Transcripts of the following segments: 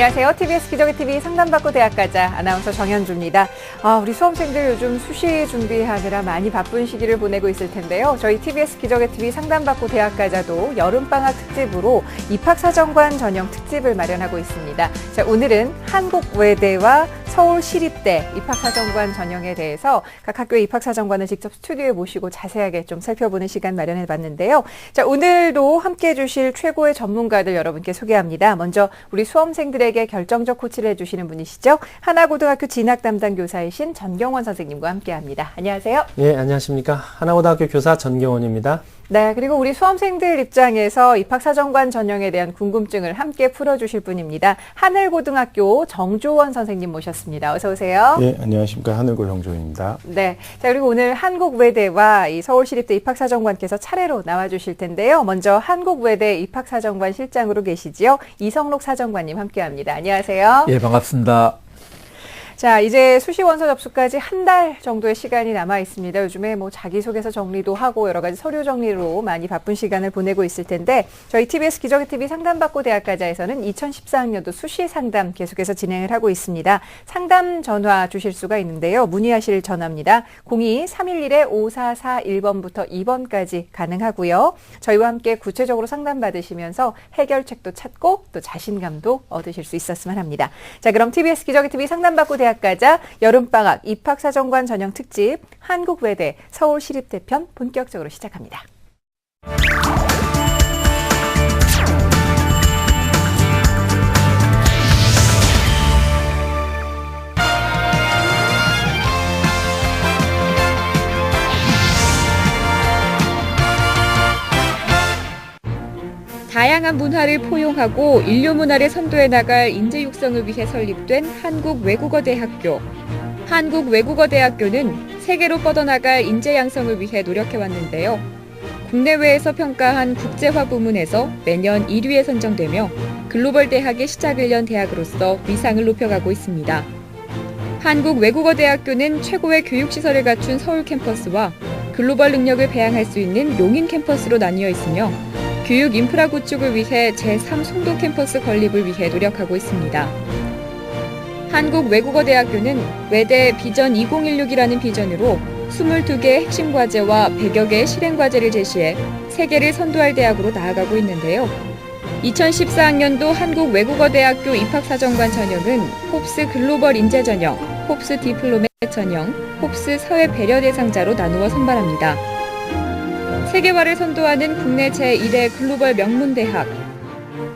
안녕하세요. TBS 기적의 TV 상담받고 대학 가자 아나운서 정현주입니다. 우리 수험생들 요즘 수시 준비하느라 많이 바쁜 시기를 보내고 있을 텐데요. 저희 TBS 기적의 TV 상담받고 대학 가자도 여름방학 특집으로 입학사정관 전형 특집을 마련하고 있습니다. 자, 오늘은 한국외대와 서울시립대 입학사정관 전형에 대해서 각 학교의 입학사정관을 직접 스튜디오에 모시고 자세하게 좀 살펴보는 시간 마련해봤는데요. 자, 오늘도 함께해 주실 최고의 전문가들 여러분께 소개합니다. 먼저 우리 수험생들에게 결정적 코치를 해주시는 분이시죠. 하나고등학교 진학 담당 교사이신 전경원 선생님과 함께합니다. 안녕하세요. 네, 안녕하십니까. 하나고등학교 교사 전경원입니다. 네, 그리고 우리 수험생들 입장에서 입학사정관 전형에 대한 궁금증을 함께 풀어주실 분입니다. 하늘고등학교 정조원 선생님 모셨습니다. 어서 오세요. 네, 안녕하십니까. 하늘고 정조원입니다. 네, 자, 그리고 오늘 한국외대와 이 서울시립대 입학사정관께서 차례로 나와주실 텐데요. 먼저 한국외대 입학사정관 실장으로 계시지요. 이성록 사정관님 함께합니다. 안녕하세요. 예, 반갑습니다. 자, 이제 수시 원서 접수까지 한 달 정도의 시간이 남아 있습니다. 요즘에 뭐 자기소개서 정리도 하고 여러 가지 서류 정리로 많이 바쁜 시간을 보내고 있을 텐데 저희 TBS 기적의 TV 상담받고 대학 가자에서는 2014학년도 수시 상담 계속해서 진행을 하고 있습니다. 상담 전화 주실 수가 있는데요. 문의하실 전화입니다. 02-311-5441번부터 2번까지 가능하고요. 저희와 함께 구체적으로 상담받으시면서 해결책도 찾고 또 자신감도 얻으실 수 있었으면 합니다. 자, 그럼 TBS 기적의 TV 상담받고 대학 가자 여름방학 입학사정관 전형 특집 한국외대 서울시립대 편 본격적으로 시작합니다. 다양한 문화를 포용하고 인류 문화를 선도해 나갈 인재 육성을 위해 설립된 한국외국어대학교. 한국외국어대학교는 세계로 뻗어나갈 인재 양성을 위해 노력해왔는데요. 국내외에서 평가한 국제화 부문에서 매년 1위에 선정되며 글로벌 대학의 시작을 연 대학으로서 위상을 높여가고 있습니다. 한국외국어대학교는 최고의 교육시설을 갖춘 서울 캠퍼스와 글로벌 능력을 배양할 수 있는 용인 캠퍼스로 나뉘어 있으며 교육 인프라 구축을 위해 제3 송도 캠퍼스 건립을 위해 노력하고 있습니다. 한국외국어대학교는 외대 비전 2016이라는 비전으로 22개의 핵심 과제와 100여 개의 실행 과제를 제시해 세계를 선도할 대학으로 나아가고 있는데요. 2014학년도 한국외국어대학교 입학사정관 전형은 홉스 글로벌 인재 전형, 홉스 디플로맷 전형, 홉스 사회 배려 대상자로 나누어 선발합니다. 세계화를 선도하는 국내 제1의 글로벌 명문대학.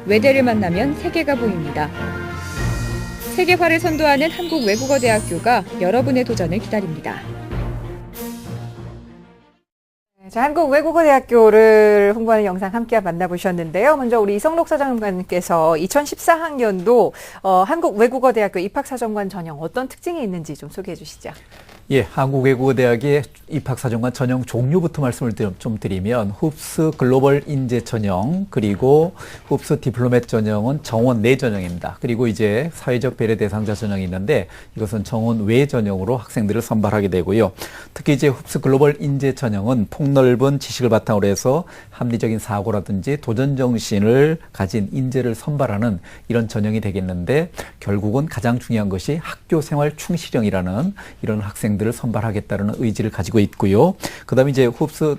외대를 만나면 세계가 보입니다. 세계화를 선도하는 한국외국어대학교가 여러분의 도전을 기다립니다. 자, 한국외국어대학교를 홍보하는 영상 함께 만나보셨는데요. 먼저 우리 이성록 사정관님께서 2014학년도 한국외국어대학교 입학사정관 전형 어떤 특징이 있는지 좀 소개해 주시죠. 예, 한국외국어대학의 입학사정관 전형 종류부터 말씀을 좀 드리면 홉스 글로벌 인재 전형 그리고 홉스 디플로맷 전형은 정원 내 전형입니다. 그리고 이제 사회적 배려 대상자 전형이 있는데 이것은 정원 외 전형으로 학생들을 선발하게 되고요. 특히 이제 홉스 글로벌 인재 전형은 폭넓은 지식을 바탕으로 해서 합리적인 사고라든지 도전 정신을 가진 인재를 선발하는 이런 전형이 되겠는데 결국은 가장 중요한 것이 학교 생활 충실형이라는 이런 학생들을 선발하겠다는 의지를 가지고 있고요. 그다음에 이제 홉스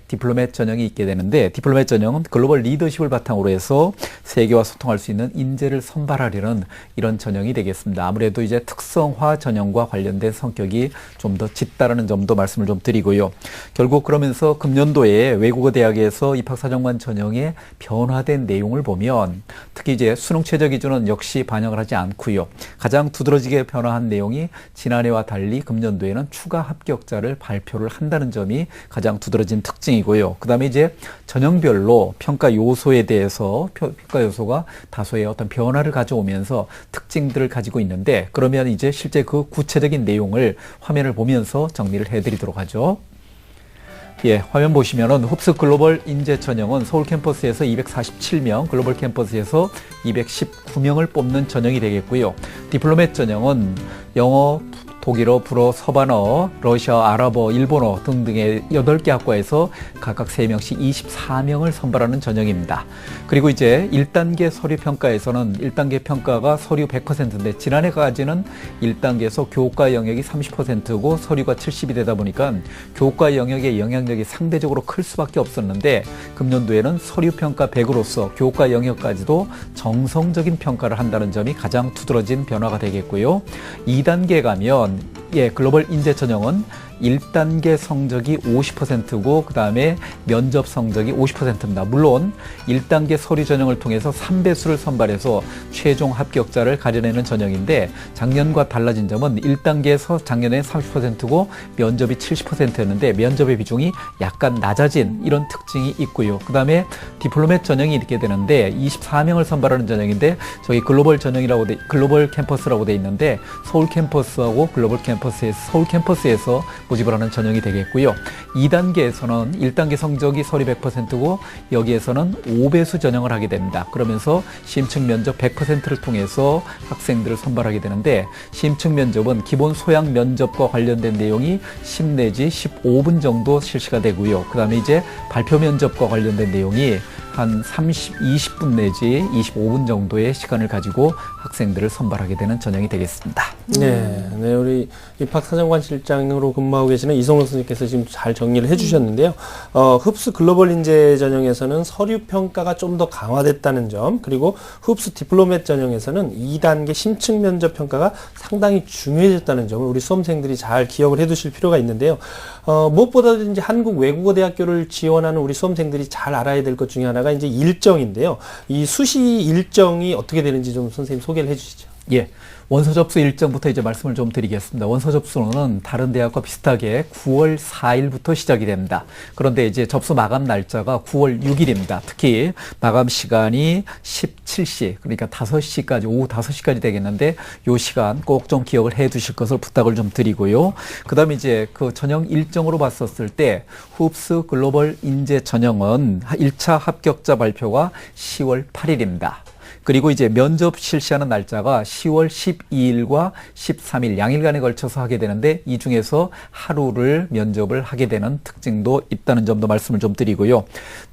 디플로맷 전형이 있게 되는데 디플로맷 전형은 글로벌 리더십을 바탕으로 해서 세계와 소통할 수 있는 인재를 선발하려는 이런 전형이 되겠습니다. 아무래도 이제 특성화 전형과 관련된 성격이 좀 더 짙다라는 점도 말씀을 좀 드리고요. 결국 그러면서 금년도에 외국어 대학에서 입학사정관 전형의 변화된 내용을 보면 특히 이제 수능 최저 기준은 역시 반영을 하지 않고요. 가장 두드러지게 변화한 내용이 지난해와 달리 금년도에는 추가 합격자를 발표를 한다는 점이 가장 두드러진 특징이고요. 그 다음에 이제 전형별로 평가 요소에 대해서 평가 요소가 다소의 어떤 변화를 가져오면서 특징들을 가지고 있는데 그러면 이제 실제 그 구체적인 내용을 화면을 보면서 정리를 해드리도록 하죠. 예, 화면 보시면은 홉스 글로벌 인재 전형은 서울 캠퍼스에서 247명, 글로벌 캠퍼스에서 219명을 뽑는 전형이 되겠고요. 디플로맷 전형은 영어 독일어, 불어, 서반어, 러시아, 아랍어, 일본어 등등의 8개 학과에서 각각 3명씩 24명을 선발하는 전형입니다. 그리고 이제 1단계 서류 평가에서는 1단계 평가가 서류 100%인데 지난해까지는 1단계에서 교과 영역이 30%고 서류가 70이 되다 보니까 교과 영역의 영향력이 상대적으로 클 수밖에 없었는데 금년도에는 서류 평가 100으로서 교과 영역까지도 정성적인 평가를 한다는 점이 가장 두드러진 변화가 되겠고요. 2단계 가면 글로벌 인재 전형은 1단계 성적이 50%고 그 다음에 면접 성적이 50%입니다. 물론 1단계 서류 전형을 통해서 3배수를 선발해서 최종 합격자를 가려내는 전형인데 작년과 달라진 점은 1단계에서 작년에 30%고 면접이 70%였는데 면접의 비중이 약간 낮아진 이런 특징이 있고요. 그 다음에 디플로맷 전형이 있게 되는데 24명을 선발하는 전형인데 저희 글로벌 캠퍼스라고 돼 있는데 서울 캠퍼스하고 글로벌 캠퍼스에서 서울 캠퍼스에서 모집을 하는 전형이 되겠고요. 2단계에서는 1단계 성적이 서류 100%고 여기에서는 5배수 전형을 하게 됩니다. 그러면서 심층 면접 100%를 통해서 학생들을 선발하게 되는데 심층 면접은 기본 소양 면접과 관련된 내용이 10 내지 15분 정도 실시가 되고요. 그 다음에 이제 발표 면접과 관련된 내용이 한 20분 내지 25분 정도의 시간을 가지고 학생들을 선발하게 되는 전형이 되겠습니다. 네, 우리 입학사정관 실장으로 근무하고 계시는 이성록 선생님께서 지금 잘 정리를 해주셨는데요. 흡수 글로벌 인재 전형에서는 서류 평가가 좀 더 강화됐다는 점, 그리고 흡수 디플로맷 전형에서는 2단계 심층 면접 평가가 상당히 중요해졌다는 점을 우리 수험생들이 잘 기억을 해두실 필요가 있는데요. 무엇보다도 이제 한국 외국어대학교를 지원하는 우리 수험생들이 잘 알아야 될 것 중에 하나가 이제 일정인데요. 이 수시 일정이 어떻게 되는지 좀 선생님 소개를 해주시죠. 예. 원서 접수 일정부터 이제 말씀을 좀 드리겠습니다. 원서 접수는 다른 대학과 비슷하게 9월 4일부터 시작이 됩니다. 그런데 이제 접수 마감 날짜가 9월 6일입니다. 특히 마감 시간이 17시, 그러니까 5시까지, 오후 5시까지 되겠는데 요 시간 꼭 좀 기억을 해 두실 것을 부탁을 좀 드리고요. 그 다음에 이제 그 전형 일정으로 봤었을 때 흡수 글로벌 인재 전형은 1차 합격자 발표가 10월 8일입니다. 그리고 이제 면접 실시하는 날짜가 10월 12일과 13일 양일간에 걸쳐서 하게 되는데 이 중에서 하루를 면접을 하게 되는 특징도 있다는 점도 말씀을 좀 드리고요.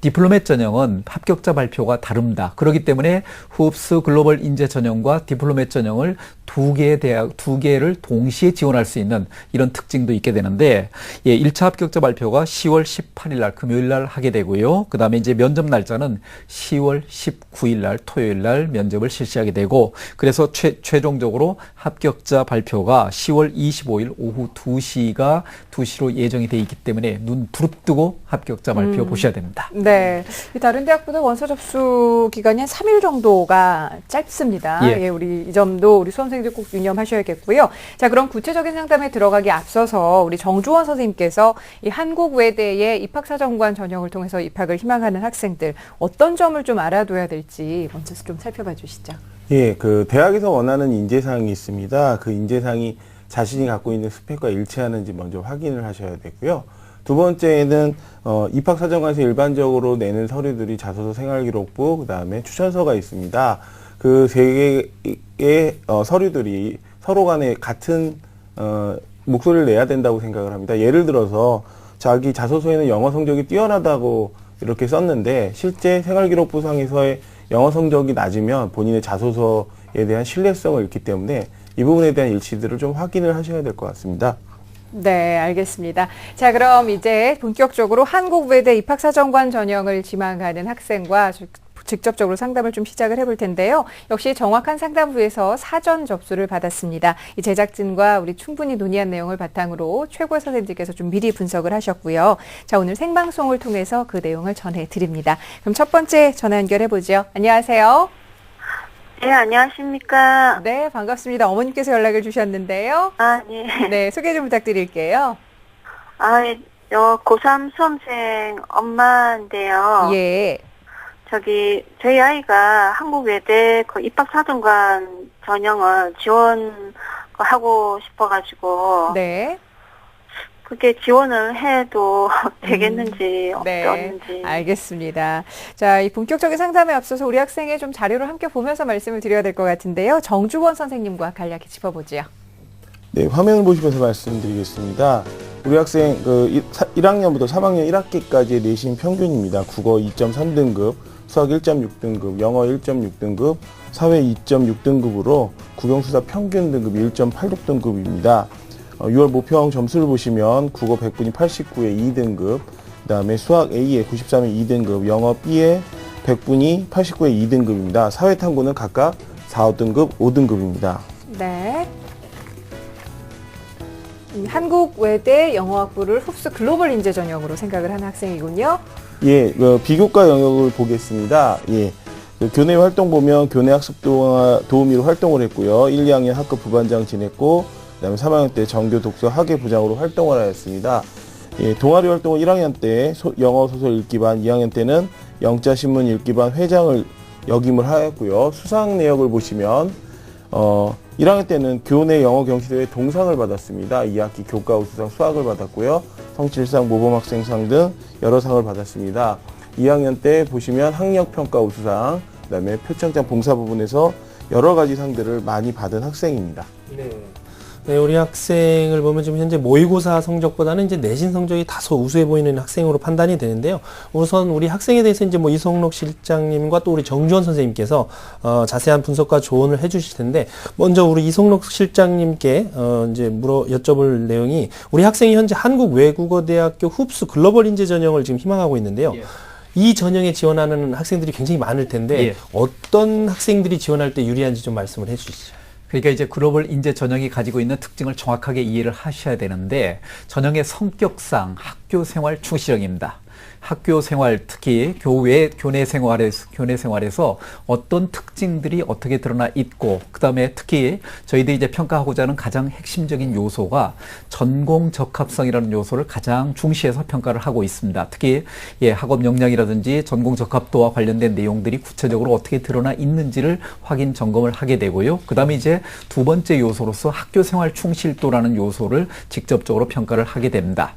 디플로맷 전형은 합격자 발표가 다릅니다. 그렇기 때문에 흡수 글로벌 인재 전형과 디플로맷 전형을 두 개를 동시에 지원할 수 있는 이런 특징도 있게 되는데 1차 합격자 발표가 10월 18일 날 금요일 날 하게 되고요. 그 다음에 이제 면접 날짜는 10월 19일 날 토요일 날 면접을 실시하게 되고 그래서 최종적으로 합격자 발표가 10월 25일 오후 2시로 예정이 돼 있기 때문에 눈 부릅뜨고 합격자 발표 보셔야 됩니다. 네. 다른 대학보다 원서 접수 기간이 한 3일 정도가 짧습니다. 예. 우리 이 점도 우리 수험생들 꼭 유념하셔야겠고요. 자, 그럼 구체적인 상담에 들어가기 앞서서 우리 정주원 선생님께서 이 한국외대의 입학사정관 전형을 통해서 입학을 희망하는 학생들 어떤 점을 좀 알아둬야 될지 먼저 좀 살펴봐 주시죠. 예, 그 대학에서 원하는 인재사항이 있습니다. 그 인재사항이 자신이 갖고 있는 스펙과 일치하는지 먼저 확인을 하셔야 되고요. 두 번째는 입학사정관에서 일반적으로 내는 서류들이 자소서 생활기록부, 그 다음에 추천서가 있습니다. 그 세 개의 서류들이 서로 간에 같은 목소리를 내야 된다고 생각을 합니다. 예를 들어서 자기 자소서에는 영어 성적이 뛰어나다고 이렇게 썼는데 실제 생활기록부상에서의 영어 성적이 낮으면 본인의 자소서에 대한 신뢰성을 잃기 때문에 이 부분에 대한 일치들을 좀 확인을 하셔야 될 것 같습니다. 네, 알겠습니다. 자, 그럼 이제 본격적으로 한국외대 입학사정관 전형을 지망하는 학생과 직접적으로 상담을 좀 시작을 해볼 텐데요. 역시 정확한 상담 후에서 사전 접수를 받았습니다. 이 제작진과 우리 충분히 논의한 내용을 바탕으로 최고의 선생님들께서 좀 미리 분석을 하셨고요. 자, 오늘 생방송을 통해서 그 내용을 전해드립니다. 그럼 첫 번째 전화 연결해보죠. 안녕하세요. 네, 안녕하십니까. 네, 반갑습니다. 어머님께서 연락을 주셨는데요. 아, 네. 네, 소개 좀 부탁드릴게요. 고3 수험생 엄마인데요. 예. 저희 아이가 한국외대 그 입학사정관 전형을 지원하고 싶어가지고. 네. 그게 지원을 해도 되겠는지, 네, 어떤지. 알겠습니다. 자, 이 본격적인 상담에 앞서서 우리 학생의 좀 자료를 함께 보면서 말씀을 드려야 될 것 같은데요. 정주원 선생님과 간략히 짚어보지요. 네, 화면을 보시면서 말씀드리겠습니다. 우리 학생 1학년부터 3학년 1학기까지의 내신 평균입니다. 국어 2.3등급, 수학 1.6등급, 영어 1.6등급, 사회 2.6등급으로 국영수사 평균 등급이 1.86등급입니다. 6월 모평 점수를 보시면 국어 100분이 89에 2등급, 그 다음에 수학 A에 93에 2등급, 영어 B에 100분이 89에 2등급입니다. 사회탐구는 각각 4, 5등급, 5등급입니다. 네. 한국 외대 영어학부를 흡수 글로벌 인재 전형으로 생각을 하는 학생이군요. 예, 비교과 영역을 보겠습니다. 예. 교내 활동 보면 교내 학습 도우미로 활동을 했고요. 1, 2학년 학급 부반장 지냈고, 그 다음에 3학년 때 정교 독서 학예 부장으로 활동을 하였습니다. 예, 동아리 활동은 1학년 때 영어 소설 읽기반, 2학년 때는 영자 신문 읽기반 회장을 역임을 하였고요. 수상 내역을 보시면 1학년 때는 교내 영어 경시대회 동상을 받았습니다. 2학기 교과 우수상 수학을 받았고요. 성실상 모범학생상 등 여러 상을 받았습니다. 2학년 때 보시면 학력평가 우수상, 그 다음에 표창장 봉사 부분에서 여러 가지 상들을 많이 받은 학생입니다. 네, 우리 학생을 보면 지금 현재 모의고사 성적보다는 이제 내신 성적이 다소 우수해 보이는 학생으로 판단이 되는데요. 우선 우리 학생에 대해서 이제 뭐 이성록 실장님과 또 우리 정주원 선생님께서 자세한 분석과 조언을 해주실 텐데, 먼저 우리 이성록 실장님께 이제 여쭤볼 내용이, 우리 학생이 현재 한국외국어대학교 흡수 글로벌 인재 전형을 지금 희망하고 있는데요. 예. 이 전형에 지원하는 학생들이 굉장히 많을 텐데, 예. 어떤 학생들이 지원할 때 유리한지 좀 말씀을 해주시죠. 그러니까 이제 글로벌 인재 전형이 가지고 있는 특징을 정확하게 이해를 하셔야 되는데, 전형의 성격상 학교 생활 충실형입니다. 학교 생활, 특히 교내 생활에서 어떤 특징들이 어떻게 드러나 있고, 그 다음에 특히 저희들이 이제 평가하고자 하는 가장 핵심적인 요소가 전공 적합성이라는 요소를 가장 중시해서 평가를 하고 있습니다. 특히 학업 역량이라든지 전공 적합도와 관련된 내용들이 구체적으로 어떻게 드러나 있는지를 확인 점검을 하게 되고요. 그 다음에 이제 두 번째 요소로서 학교 생활 충실도라는 요소를 직접적으로 평가를 하게 됩니다.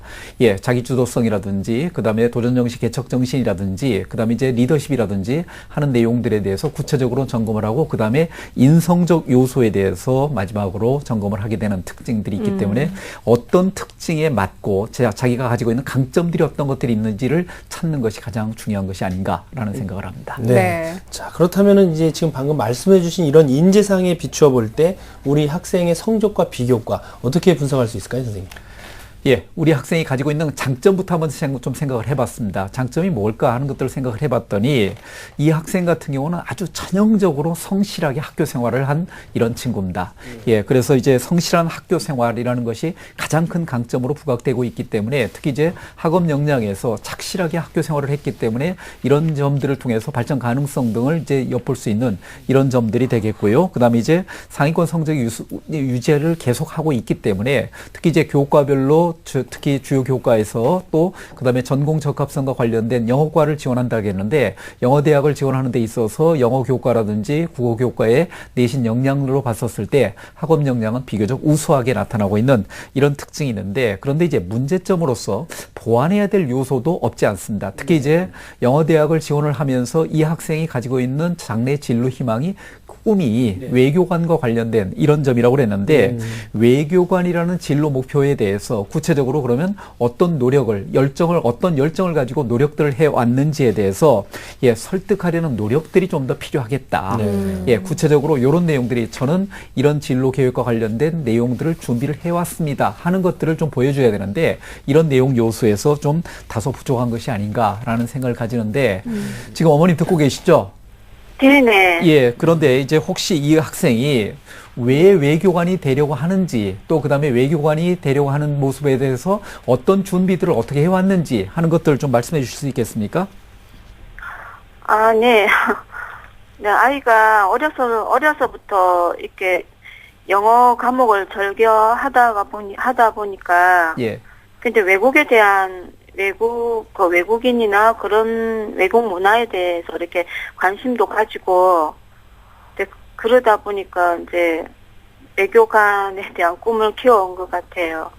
자기 주도성이라든지, 그 다음에 도전 정신, 개척 정신이라든지, 그 다음에 이제 리더십이라든지 하는 내용들에 대해서 구체적으로 점검을 하고, 그 다음에 인성적 요소에 대해서 마지막으로 점검을 하게 되는 특징들이 있기 때문에 어떤 특징에 맞고 자기가 가지고 있는 강점들이 어떤 것들이 있는지를 찾는 것이 가장 중요한 것이 아닌가라는 생각을 합니다. 네. 자, 그렇다면은 이제 지금 방금 말씀해 주신 이런 인재상에 비추어 볼 때 우리 학생의 성적과 비교과 어떻게 분석할 수 있을까요, 선생님? 우리 학생이 가지고 있는 장점부터 한번 좀 생각을 해봤습니다. 장점이 뭘까 하는 것들을 생각을 해봤더니, 이 학생 같은 경우는 아주 전형적으로 성실하게 학교 생활을 한 이런 친구입니다. 그래서 이제 성실한 학교 생활이라는 것이 가장 큰 강점으로 부각되고 있기 때문에, 특히 이제 학업 역량에서 착실하게 학교 생활을 했기 때문에 이런 점들을 통해서 발전 가능성 등을 이제 엿볼 수 있는 이런 점들이 되겠고요. 그 다음에 이제 상위권 성적 유지를 계속하고 있기 때문에, 특히 이제 교과별로 특히 주요 교과에서 또 그다음에 전공 적합성과 관련된 영어과를 지원한다겠는데, 영어대학을 지원하는 데 있어서 영어 교과라든지 국어 교과의 내신 역량으로 봤었을 때 학업 역량은 비교적 우수하게 나타나고 있는 이런 특징이 있는데, 그런데 이제 문제점으로서 보완해야 될 요소도 없지 않습니다. 특히 이제 영어대학을 지원을 하면서 이 학생이 가지고 있는 장래 진로 희망이, 꿈이 외교관과 관련된 이런 점이라고 그랬는데, 외교관이라는 진로 목표에 대해서 구체적으로 그러면 어떤 열정을 가지고 노력들을 해왔는지에 대해서 설득하려는 노력들이 좀 더 필요하겠다. 구체적으로 이런 내용들이, 저는 이런 진로 계획과 관련된 내용들을 준비를 해왔습니다 하는 것들을 좀 보여줘야 되는데, 이런 내용 요소에서 좀 다소 부족한 것이 아닌가라는 생각을 가지는데, 지금 어머님 듣고 계시죠? 네네. 그런데 이제 혹시 이 학생이 왜 외교관이 되려고 하는지, 또 그다음에 외교관이 되려고 하는 모습에 대해서 어떤 준비들을 어떻게 해왔는지 하는 것들을 좀 말씀해 주실 수 있겠습니까? 네. 네, 아이가 어려서부터 이렇게 영어 과목을 즐겨하다 보니까 근데 외국에 대한 외국인이나 그런 외국 문화에 대해서 이렇게 관심도 가지고, 그러다 보니까 이제 외교관에 대한 꿈을 키워온 것 같아요.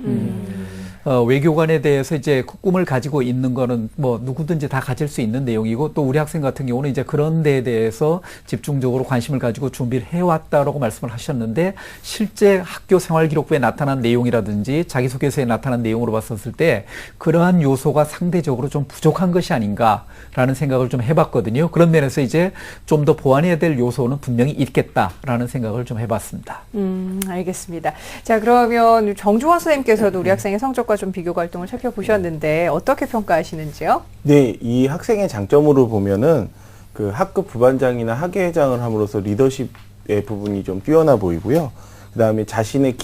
외교관에 대해서 이제 꿈을 가지고 있는 거는 뭐 누구든지 다 가질 수 있는 내용이고 또 우리 학생 같은 경우는 이제 그런 데에 대해서 집중적으로 관심을 가지고 준비를 해왔다라고 말씀을 하셨는데 실제 학교 생활기록부에 나타난 내용이라든지 자기소개서에 나타난 내용으로 봤었을 때 그러한 요소가 상대적으로 좀 부족한 것이 아닌가라는 생각을 좀 해봤거든요. 그런 면에서 이제 좀 더 보완해야 될 요소는 분명히 있겠다라는 생각을 좀 해봤습니다. 알겠습니다. 자, 그러면 정주원 선생님께서도 우리 학생의 성적과 좀 비교 활동을 살펴보셨는데 어떻게 평가하시는지요? 네, 이 학생의 장점으로 보면은 그 학급 부반장이나 학예회장을 함으로써 리더십의 부분이 좀 뛰어나 보이고요. 그 다음에 자신의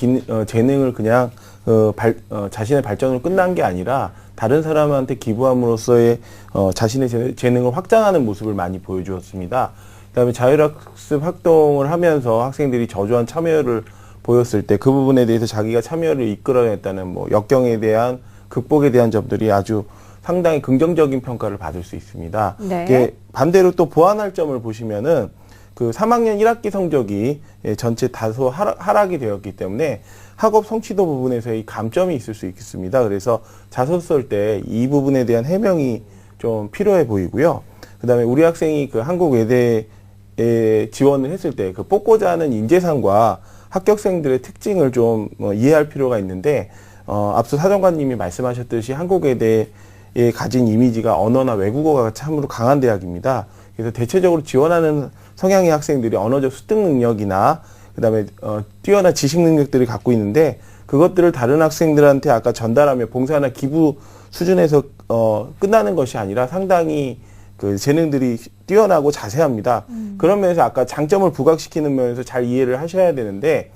재능을 그냥 자신의 발전으로 끝난 게 아니라 다른 사람한테 기부함으로써의 자신의 재능을 확장하는 모습을 많이 보여주었습니다. 그다음에 자율학습 활동을 하면서 학생들이 저조한 참여를 보였을 때 그 부분에 대해서 자기가 참여를 이끌어냈다는 뭐 역경에 대한 극복에 대한 점들이 아주 상당히 긍정적인 평가를 받을 수 있습니다. 네. 이게 반대로 또 보완할 점을 보시면은 그 3학년 1학기 성적이 전체 다소 하락이 되었기 때문에 학업 성취도 부분에서의 감점이 있을 수 있겠습니다. 그래서 자소 쓸 때 이 부분에 대한 해명이 좀 필요해 보이고요. 그다음에 우리 학생이 그 한국 외대에 지원을 했을 때 그 뽑고자 하는 인재상과 합격생들의 특징을 좀 이해할 필요가 있는데 앞서 사정관님이 말씀하셨듯이 한국 외대에 가진 이미지가 언어나 외국어가 참으로 강한 대학입니다. 그래서 대체적으로 지원하는 성향의 학생들이 언어적 습득 능력이나 그다음에 뛰어난 지식 능력들을 갖고 있는데 그것들을 다른 학생들한테 아까 전달하며 봉사나 기부 수준에서 끝나는 것이 아니라 상당히 그 재능들이 뛰어나고 자세합니다. 그런 면에서 아까 장점을 부각시키는 면에서 잘 이해를 하셔야 되는데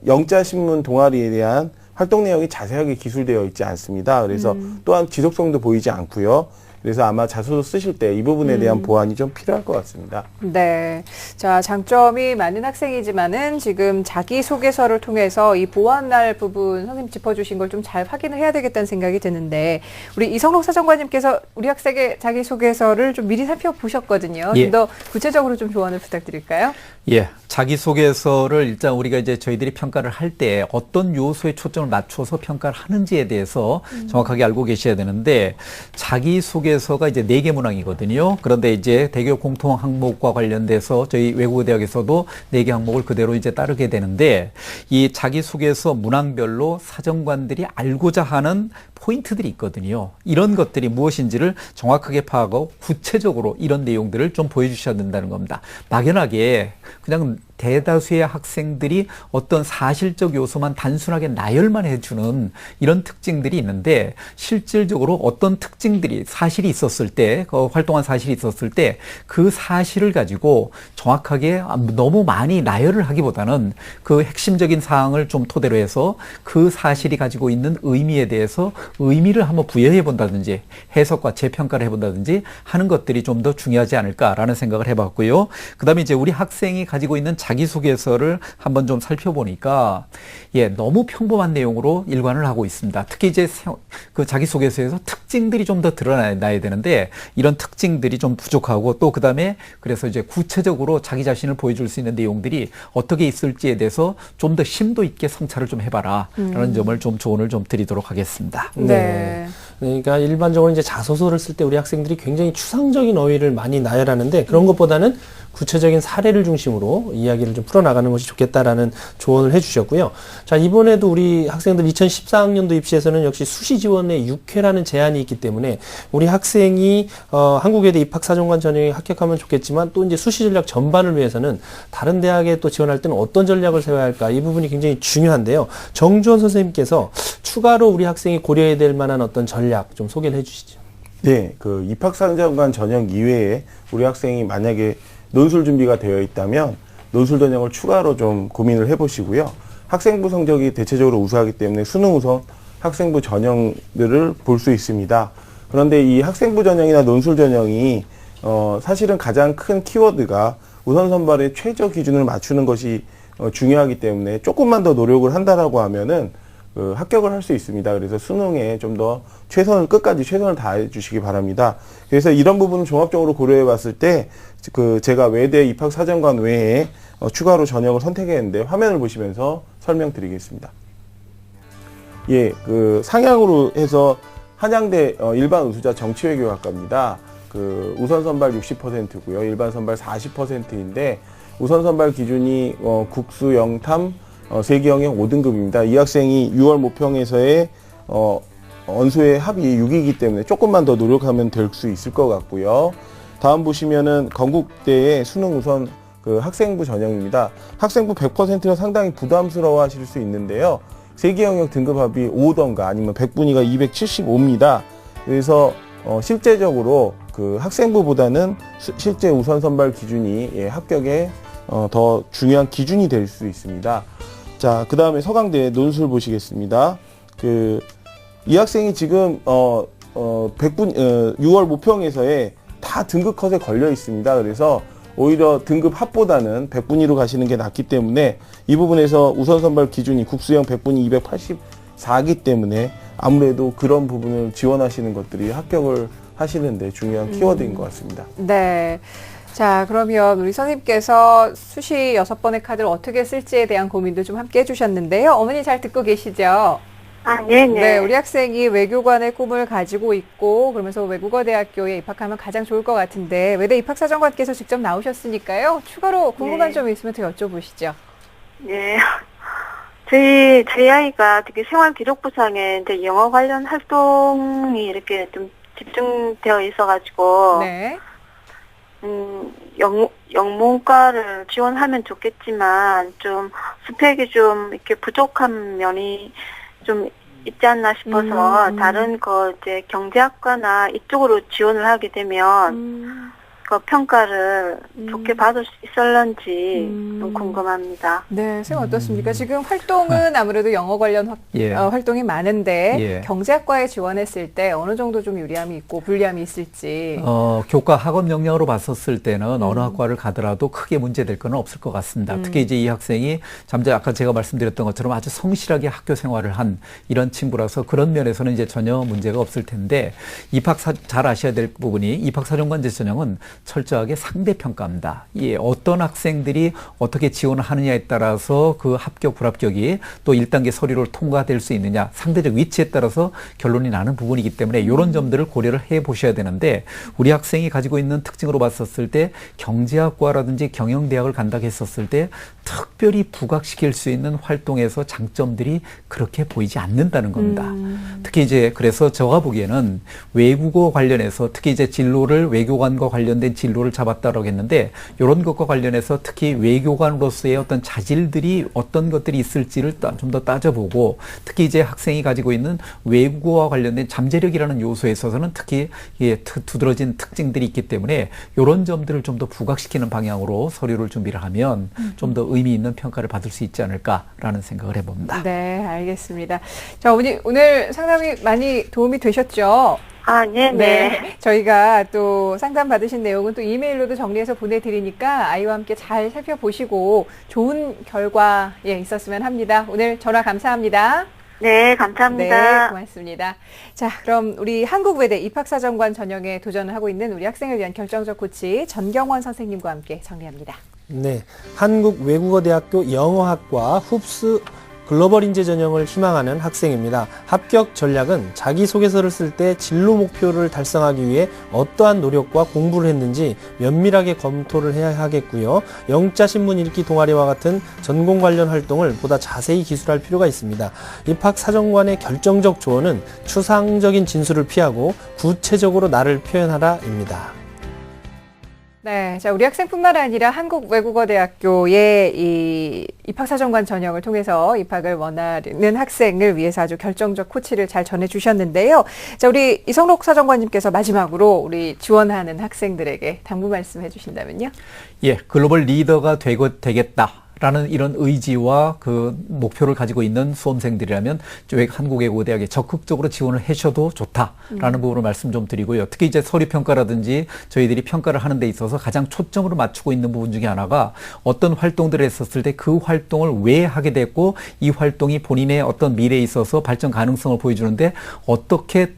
영자신문 동아리에 대한 활동 내용이 자세하게 기술되어 있지 않습니다. 그래서 또한 지속성도 보이지 않고요. 그래서 아마 자소서 쓰실 때 이 부분에 대한 보완이 좀 필요할 것 같습니다. 네. 자, 장점이 많은 학생이지만은 지금 자기소개서를 통해서 이 보완할 부분 선생님 짚어주신 걸 좀 잘 확인을 해야 되겠다는 생각이 드는데 우리 이성록 사정관님께서 우리 학생의 자기소개서를 좀 미리 살펴보셨거든요. 예. 좀 더 구체적으로 좀 조언을 부탁드릴까요? 예. 자기소개서를 일단 우리가 이제 저희들이 평가를 할 때 어떤 요소에 초점을 맞춰서 평가를 하는지에 대해서 정확하게 알고 계셔야 되는데 자기소개서가 이제 4개 문항이거든요. 그런데 이제 대교 공통 항목과 관련돼서 저희 외국어 대학에서도 4개 항목을 그대로 이제 따르게 되는데 이 자기소개서 문항별로 사정관들이 알고자 하는 포인트들이 있거든요. 이런 것들이 무엇인지를 정확하게 파악하고 구체적으로 이런 내용들을 좀 보여주셔야 된다는 겁니다. 막연하게 그냥 대다수의 학생들이 어떤 사실적 요소만 단순하게 나열만 해주는 이런 특징들이 있는데 실질적으로 어떤 특징들이 사실이 있었을 때 활동한 사실이 있었을 때 그 사실을 가지고 정확하게 너무 많이 나열을 하기보다는 그 핵심적인 사항을 좀 토대로 해서 그 사실이 가지고 있는 의미에 대해서 의미를 한번 부여해 본다든지 해석과 재평가를 해본다든지 하는 것들이 좀 더 중요하지 않을까라는 생각을 해봤고요. 그 다음에 이제 우리 학생이 가지고 있는 자기소개서를 한번 좀 살펴보니까 너무 평범한 내용으로 일관을 하고 있습니다. 특히 이제 그 자기소개서에서 특징들이 좀 더 드러나야 되는데 이런 특징들이 좀 부족하고 또 그다음에 그래서 이제 구체적으로 자기 자신을 보여줄 수 있는 내용들이 어떻게 있을지에 대해서 좀 더 심도 있게 성찰을 좀 해봐라 라는 점을 좀 조언을 좀 드리도록 하겠습니다. 네. 그러니까 일반적으로 이제 자소서를 쓸 때 우리 학생들이 굉장히 추상적인 어휘를 많이 나열하는데 그런 것보다는 구체적인 사례를 중심으로 이야기를 좀 풀어나가는 것이 좋겠다라는 조언을 해주셨고요. 자, 이번에도 우리 학생들 2014학년도 입시에서는 역시 수시 지원에 6회라는 제한이 있기 때문에 우리 학생이 한국외대 입학사정관 전형에 합격하면 좋겠지만 또 이제 수시 전략 전반을 위해서는 다른 대학에 또 지원할 때는 어떤 전략을 세워야 할까 이 부분이 굉장히 중요한데요. 정주원 선생님께서 추가로 우리 학생이 고려해야 될 만한 어떤 전략 좀 소개를 해주시죠. 네, 그 입학사정관 전형 이외에 우리 학생이 만약에 논술 준비가 되어 있다면 논술 전형을 추가로 좀 고민을 해보시고요. 학생부 성적이 대체적으로 우수하기 때문에 수능 우선 학생부 전형들을 볼 수 있습니다. 그런데 이 학생부 전형이나 논술 전형이 사실은 가장 큰 키워드가 우선 선발의 최저 기준을 맞추는 것이 중요하기 때문에 조금만 더 노력을 한다라고 하면은 합격을 할 수 있습니다. 그래서 수능에 좀 더 끝까지 최선을 다해 주시기 바랍니다. 그래서 이런 부분을 종합적으로 고려해 봤을 때, 제가 외대 입학사정관 외에 추가로 전형을 선택했는데 화면을 보시면서 설명드리겠습니다. 예, 그 상향으로 해서 한양대 일반 우수자 정치외교학과입니다. 그 우선 선발 60%고요. 일반 선발 40%인데 우선 선발 기준이 국수 영탐 세계 영역 5등급입니다. 이 학생이 6월 모평에서의 언수의 합이 6이기 때문에 조금만 더 노력하면 될 수 있을 것 같고요. 다음 보시면은 건국대의 수능 우선 그 학생부 전형입니다. 학생부 100%가 상당히 부담스러워 하실 수 있는데요. 세계 영역 등급합이 5던가 아니면 100분위가 275입니다. 그래서 실제적으로 그 학생부보다는 실제 우선 선발 기준이 합격에 더 중요한 기준이 될 수 있습니다. 자, 그 다음에 서강대 논술 보시겠습니다. 이 학생이 지금 6월 모평에서의 다 등급 컷에 걸려 있습니다. 그래서 오히려 등급 합보다는 100분위로 가시는 게 낫기 때문에 이 부분에서 우선 선발 기준이 국수형 100분위 284기 때문에 아무래도 그런 부분을 지원하시는 것들이 합격을 하시는데 중요한 키워드인 것 같습니다. 네. 자, 그러면 우리 선생님께서 수시 6번의 카드를 어떻게 쓸지에 대한 고민도 좀 함께 해주셨는데요. 어머니 잘 듣고 계시죠? 아, 네네. 네, 우리 학생이 외교관의 꿈을 가지고 있고 그러면서 외국어대학교에 입학하면 가장 좋을 것 같은데 외대 입학사정관께서 직접 나오셨으니까요. 추가로 궁금한 점이 있으면 더 여쭤보시죠. 네. 저희 아이가 되게 생활기록부상에 이제 영어 관련 활동이 이렇게 좀 집중되어 있어가지고, 네. 영문과를 지원하면 좋겠지만, 좀 스펙이 좀 이렇게 부족한 면이 좀 있지 않나 싶어서, 다른 이제 경제학과나 이쪽으로 지원을 하게 되면, 그 평가를 좋게 받을 수 있을런지 좀 궁금합니다. 네, 선생님 어떻습니까? 지금 활동은 아무래도 영어 관련 활동이 많은데 경제학과에 지원했을 때 어느 정도 좀 유리함이 있고 불리함이 있을지. 교과 학업 역량으로 봤었을 때는 어느 학과를 가더라도 크게 문제될 건 없을 것 같습니다. 특히 이제 이 학생이 아까 제가 말씀드렸던 것처럼 아주 성실하게 학교 생활을 한 이런 친구라서 그런 면에서는 이제 전혀 문제가 없을 텐데 잘 아셔야 될 부분이 입학사정관제 전형은 철저하게 상대평가입니다. 어떤 학생들이 어떻게 지원을 하느냐에 따라서 그 합격, 불합격이 또 1단계 서류를 통과될 수 있느냐, 상대적 위치에 따라서 결론이 나는 부분이기 때문에 이런 점들을 고려를 해 보셔야 되는데 우리 학생이 가지고 있는 특징으로 봤었을 때 경제학과라든지 경영대학을 간다고 했었을 때 특별히 부각시킬 수 있는 활동에서 장점들이 그렇게 보이지 않는다는 겁니다. 특히 이제 그래서 제가 보기에는 외국어 관련해서 특히 이제 진로를 외교관과 관련된 진로를 잡았다라고 했는데 이런 것과 관련해서 특히 외교관으로서의 어떤 자질들이 어떤 것들이 있을지를 좀 더 따져보고 특히 이제 학생이 가지고 있는 외국어와 관련된 잠재력이라는 요소에 있어서는 특히 두드러진 특징들이 있기 때문에 이런 점들을 좀 더 부각시키는 방향으로 서류를 준비를 하면 좀 더 의미 있는 평가를 받을 수 있지 않을까라는 생각을 해봅니다. 네, 알겠습니다. 자, 어머니 오늘 상담이 많이 도움이 되셨죠? 아, 네네. 네. 저희가 또 상담 받으신 내용은 또 이메일로도 정리해서 보내드리니까 아이와 함께 잘 살펴보시고 좋은 결과 있었으면 합니다. 오늘 전화 감사합니다. 네, 감사합니다. 네, 고맙습니다. 자, 그럼 우리 한국외대 입학사정관 전형에 도전을 하고 있는 우리 학생을 위한 결정적 코치 전경원 선생님과 함께 정리합니다. 네, 한국외국어대학교 영어학과 흡스 글로벌 인재 전형을 희망하는 학생입니다. 합격 전략은 자기소개서를 쓸 때 진로 목표를 달성하기 위해 어떠한 노력과 공부를 했는지 면밀하게 검토를 해야 하겠고요. 영자 신문 읽기 동아리와 같은 전공 관련 활동을 보다 자세히 기술할 필요가 있습니다. 입학 사정관의 결정적 조언은 추상적인 진술을 피하고 구체적으로 나를 표현하라입니다. 네, 자, 우리 학생뿐만 아니라 한국외국어대학교의 이 입학사정관 전형을 통해서 입학을 원하는 학생을 위해서 아주 결정적 코치를 잘 전해주셨는데요. 자, 우리 이성록 사정관님께서 마지막으로 우리 지원하는 학생들에게 당부 말씀해 주신다면요? 글로벌 리더가 되겠다. 라는 이런 의지와 그 목표를 가지고 있는 수험생들이라면 한국외국어대학에 적극적으로 지원을 하셔도 좋다라는 부분을 말씀 좀 드리고요. 특히 이제 서류평가라든지 저희들이 평가를 하는 데 있어서 가장 초점으로 맞추고 있는 부분 중에 하나가 어떤 활동들을 했었을 때 그 활동을 왜 하게 됐고 이 활동이 본인의 어떤 미래에 있어서 발전 가능성을 보여주는데 어떻게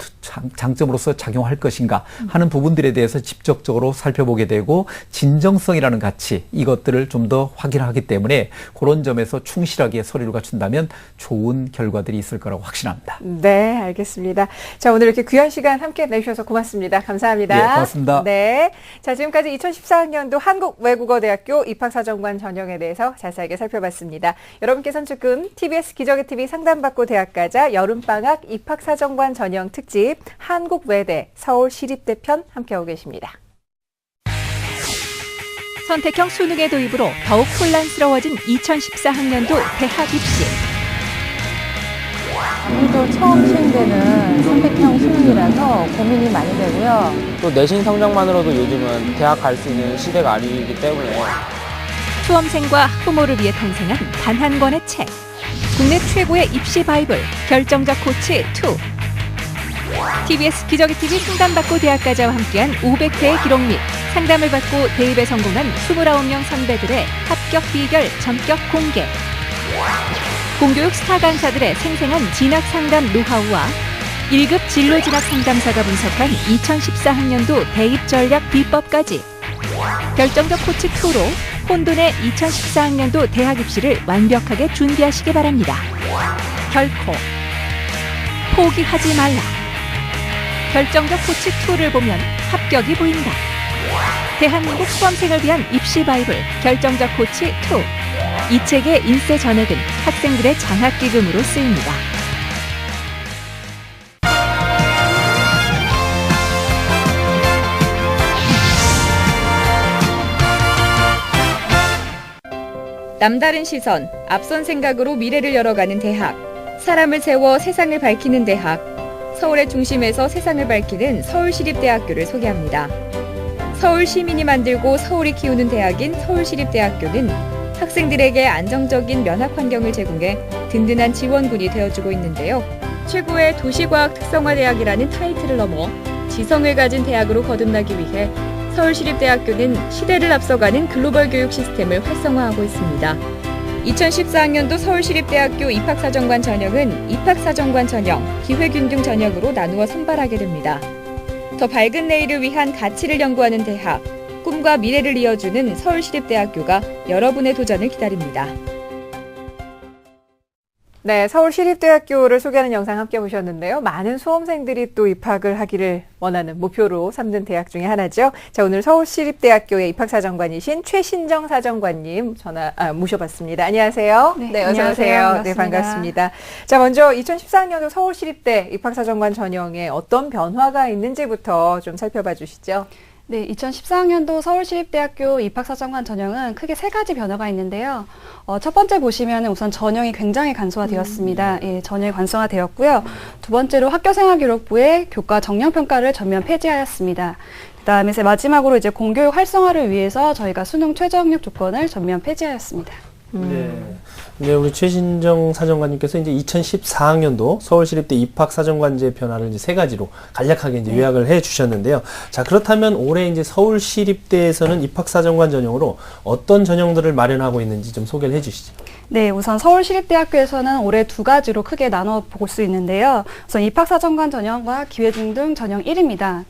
장점으로서 작용할 것인가 하는 부분들에 대해서 직접적으로 살펴보게 되고 진정성이라는 가치 이것들을 좀 더 확인하기 때문에 때문에 그런 점에서 충실하게 서류를 갖춘다면 좋은 결과들이 있을 거라고 확신합니다. 네, 알겠습니다. 자, 오늘 이렇게 귀한 시간 함께 내주셔서 고맙습니다. 감사합니다. 예, 고맙습니다. 네. 자, 지금까지 2014학년도 한국외국어대학교 입학사정관 전형에 대해서 자세하게 살펴봤습니다. 여러분께서는 지금 TBS 기적의 TV 상담받고 대학가자 여름방학 입학사정관 전형 특집 한국외대 서울시립대 편 함께하고 계십니다. 선택형 수능의 도입으로 더욱 혼란스러워진 2014학년도 대학 입시. 아무래도 처음 시행되는 선택형 수능이라서 고민이 많이 되고요. 또 내신 성적만으로도 요즘은 대학 갈 수 있는 시대가 아니기 때문에 수험생과 학부모를 위해 탄생한 단 한 권의 책. 국내 최고의 입시 바이블 결정적 코치 2. TBS 기적의 TV 상담받고 대학가자와 함께한 500회의 기록 및 상담을 받고 대입에 성공한 29명 선배들의 합격 비결 전격 공개. 공교육 스타 강사들의 생생한 진학 상담 노하우와 1급 진로 진학 상담사가 분석한 2014학년도 대입 전략 비법까지 결정적 코치 2로 혼돈의 2014학년도 대학 입시를 완벽하게 준비하시기 바랍니다. 결코 포기하지 말라. 결정적 코치 2를 보면 합격이 보인다. 대한민국 수험생을 위한 입시 바이블 결정적 코치 2. 이 책의 인쇄 전액은 학생들의 장학기금으로 쓰입니다. 남다른 시선, 앞선 생각으로 미래를 열어가는 대학. 사람을 세워 세상을 밝히는 대학. 서울의 중심에서 세상을 밝히는 서울시립대학교를 소개합니다. 서울 시민이 만들고 서울이 키우는 대학인 서울시립대학교는 학생들에게 안정적인 면학 환경을 제공해 든든한 지원군이 되어주고 있는데요. 최고의 도시과학 특성화대학이라는 타이틀을 넘어 지성을 가진 대학으로 거듭나기 위해 서울시립대학교는 시대를 앞서가는 글로벌 교육 시스템을 활성화하고 있습니다. 2014학년도 서울시립대학교 입학사정관 전형은 입학사정관 전형, 기회균등 전형으로 나누어 선발하게 됩니다. 더 밝은 내일을 위한 가치를 연구하는 대학, 꿈과 미래를 이어주는 서울시립대학교가 여러분의 도전을 기다립니다. 네, 서울시립대학교를 소개하는 영상 함께 보셨는데요. 많은 수험생들이 또 입학을 하기를 원하는 목표로 삼는 대학 중에 하나죠. 자, 오늘 서울시립대학교의 입학사정관이신 최신정 사정관님 모셔봤습니다. 안녕하세요. 네, 어서 안녕하세요. 오세요. 반갑습니다. 네, 반갑습니다. 자, 먼저 2014학년도 서울시립대 입학사정관 전형에 어떤 변화가 있는지부터 좀 살펴봐 주시죠. 네, 2014학년도 서울시립대학교 입학사정관 전형은 크게 3가지 변화가 있는데요. 첫 번째 보시면 우선 전형이 굉장히 간소화되었습니다. 예, 전형이 간소화되었고요. 두 번째로 학교생활기록부의 교과 정량평가를 전면 폐지하였습니다. 그다음에 마지막으로 이제 공교육 활성화를 위해서 저희가 수능 최저 학력 조건을 전면 폐지하였습니다. 네, 우리 최신정 사정관님께서 이제 2014학년도 서울시립대 입학사정관제 변화를 이제 3가지로 간략하게 이제 요약을 해 주셨는데요. 자, 그렇다면 올해 이제 서울시립대에서는 입학사정관 전형으로 어떤 전형들을 마련하고 있는지 좀 소개를 해 주시죠. 네, 우선 서울시립대학교에서는 올해 2가지로 크게 나눠 볼 수 있는데요. 우선 입학사정관 전형과 기회등등 전형 1입니다.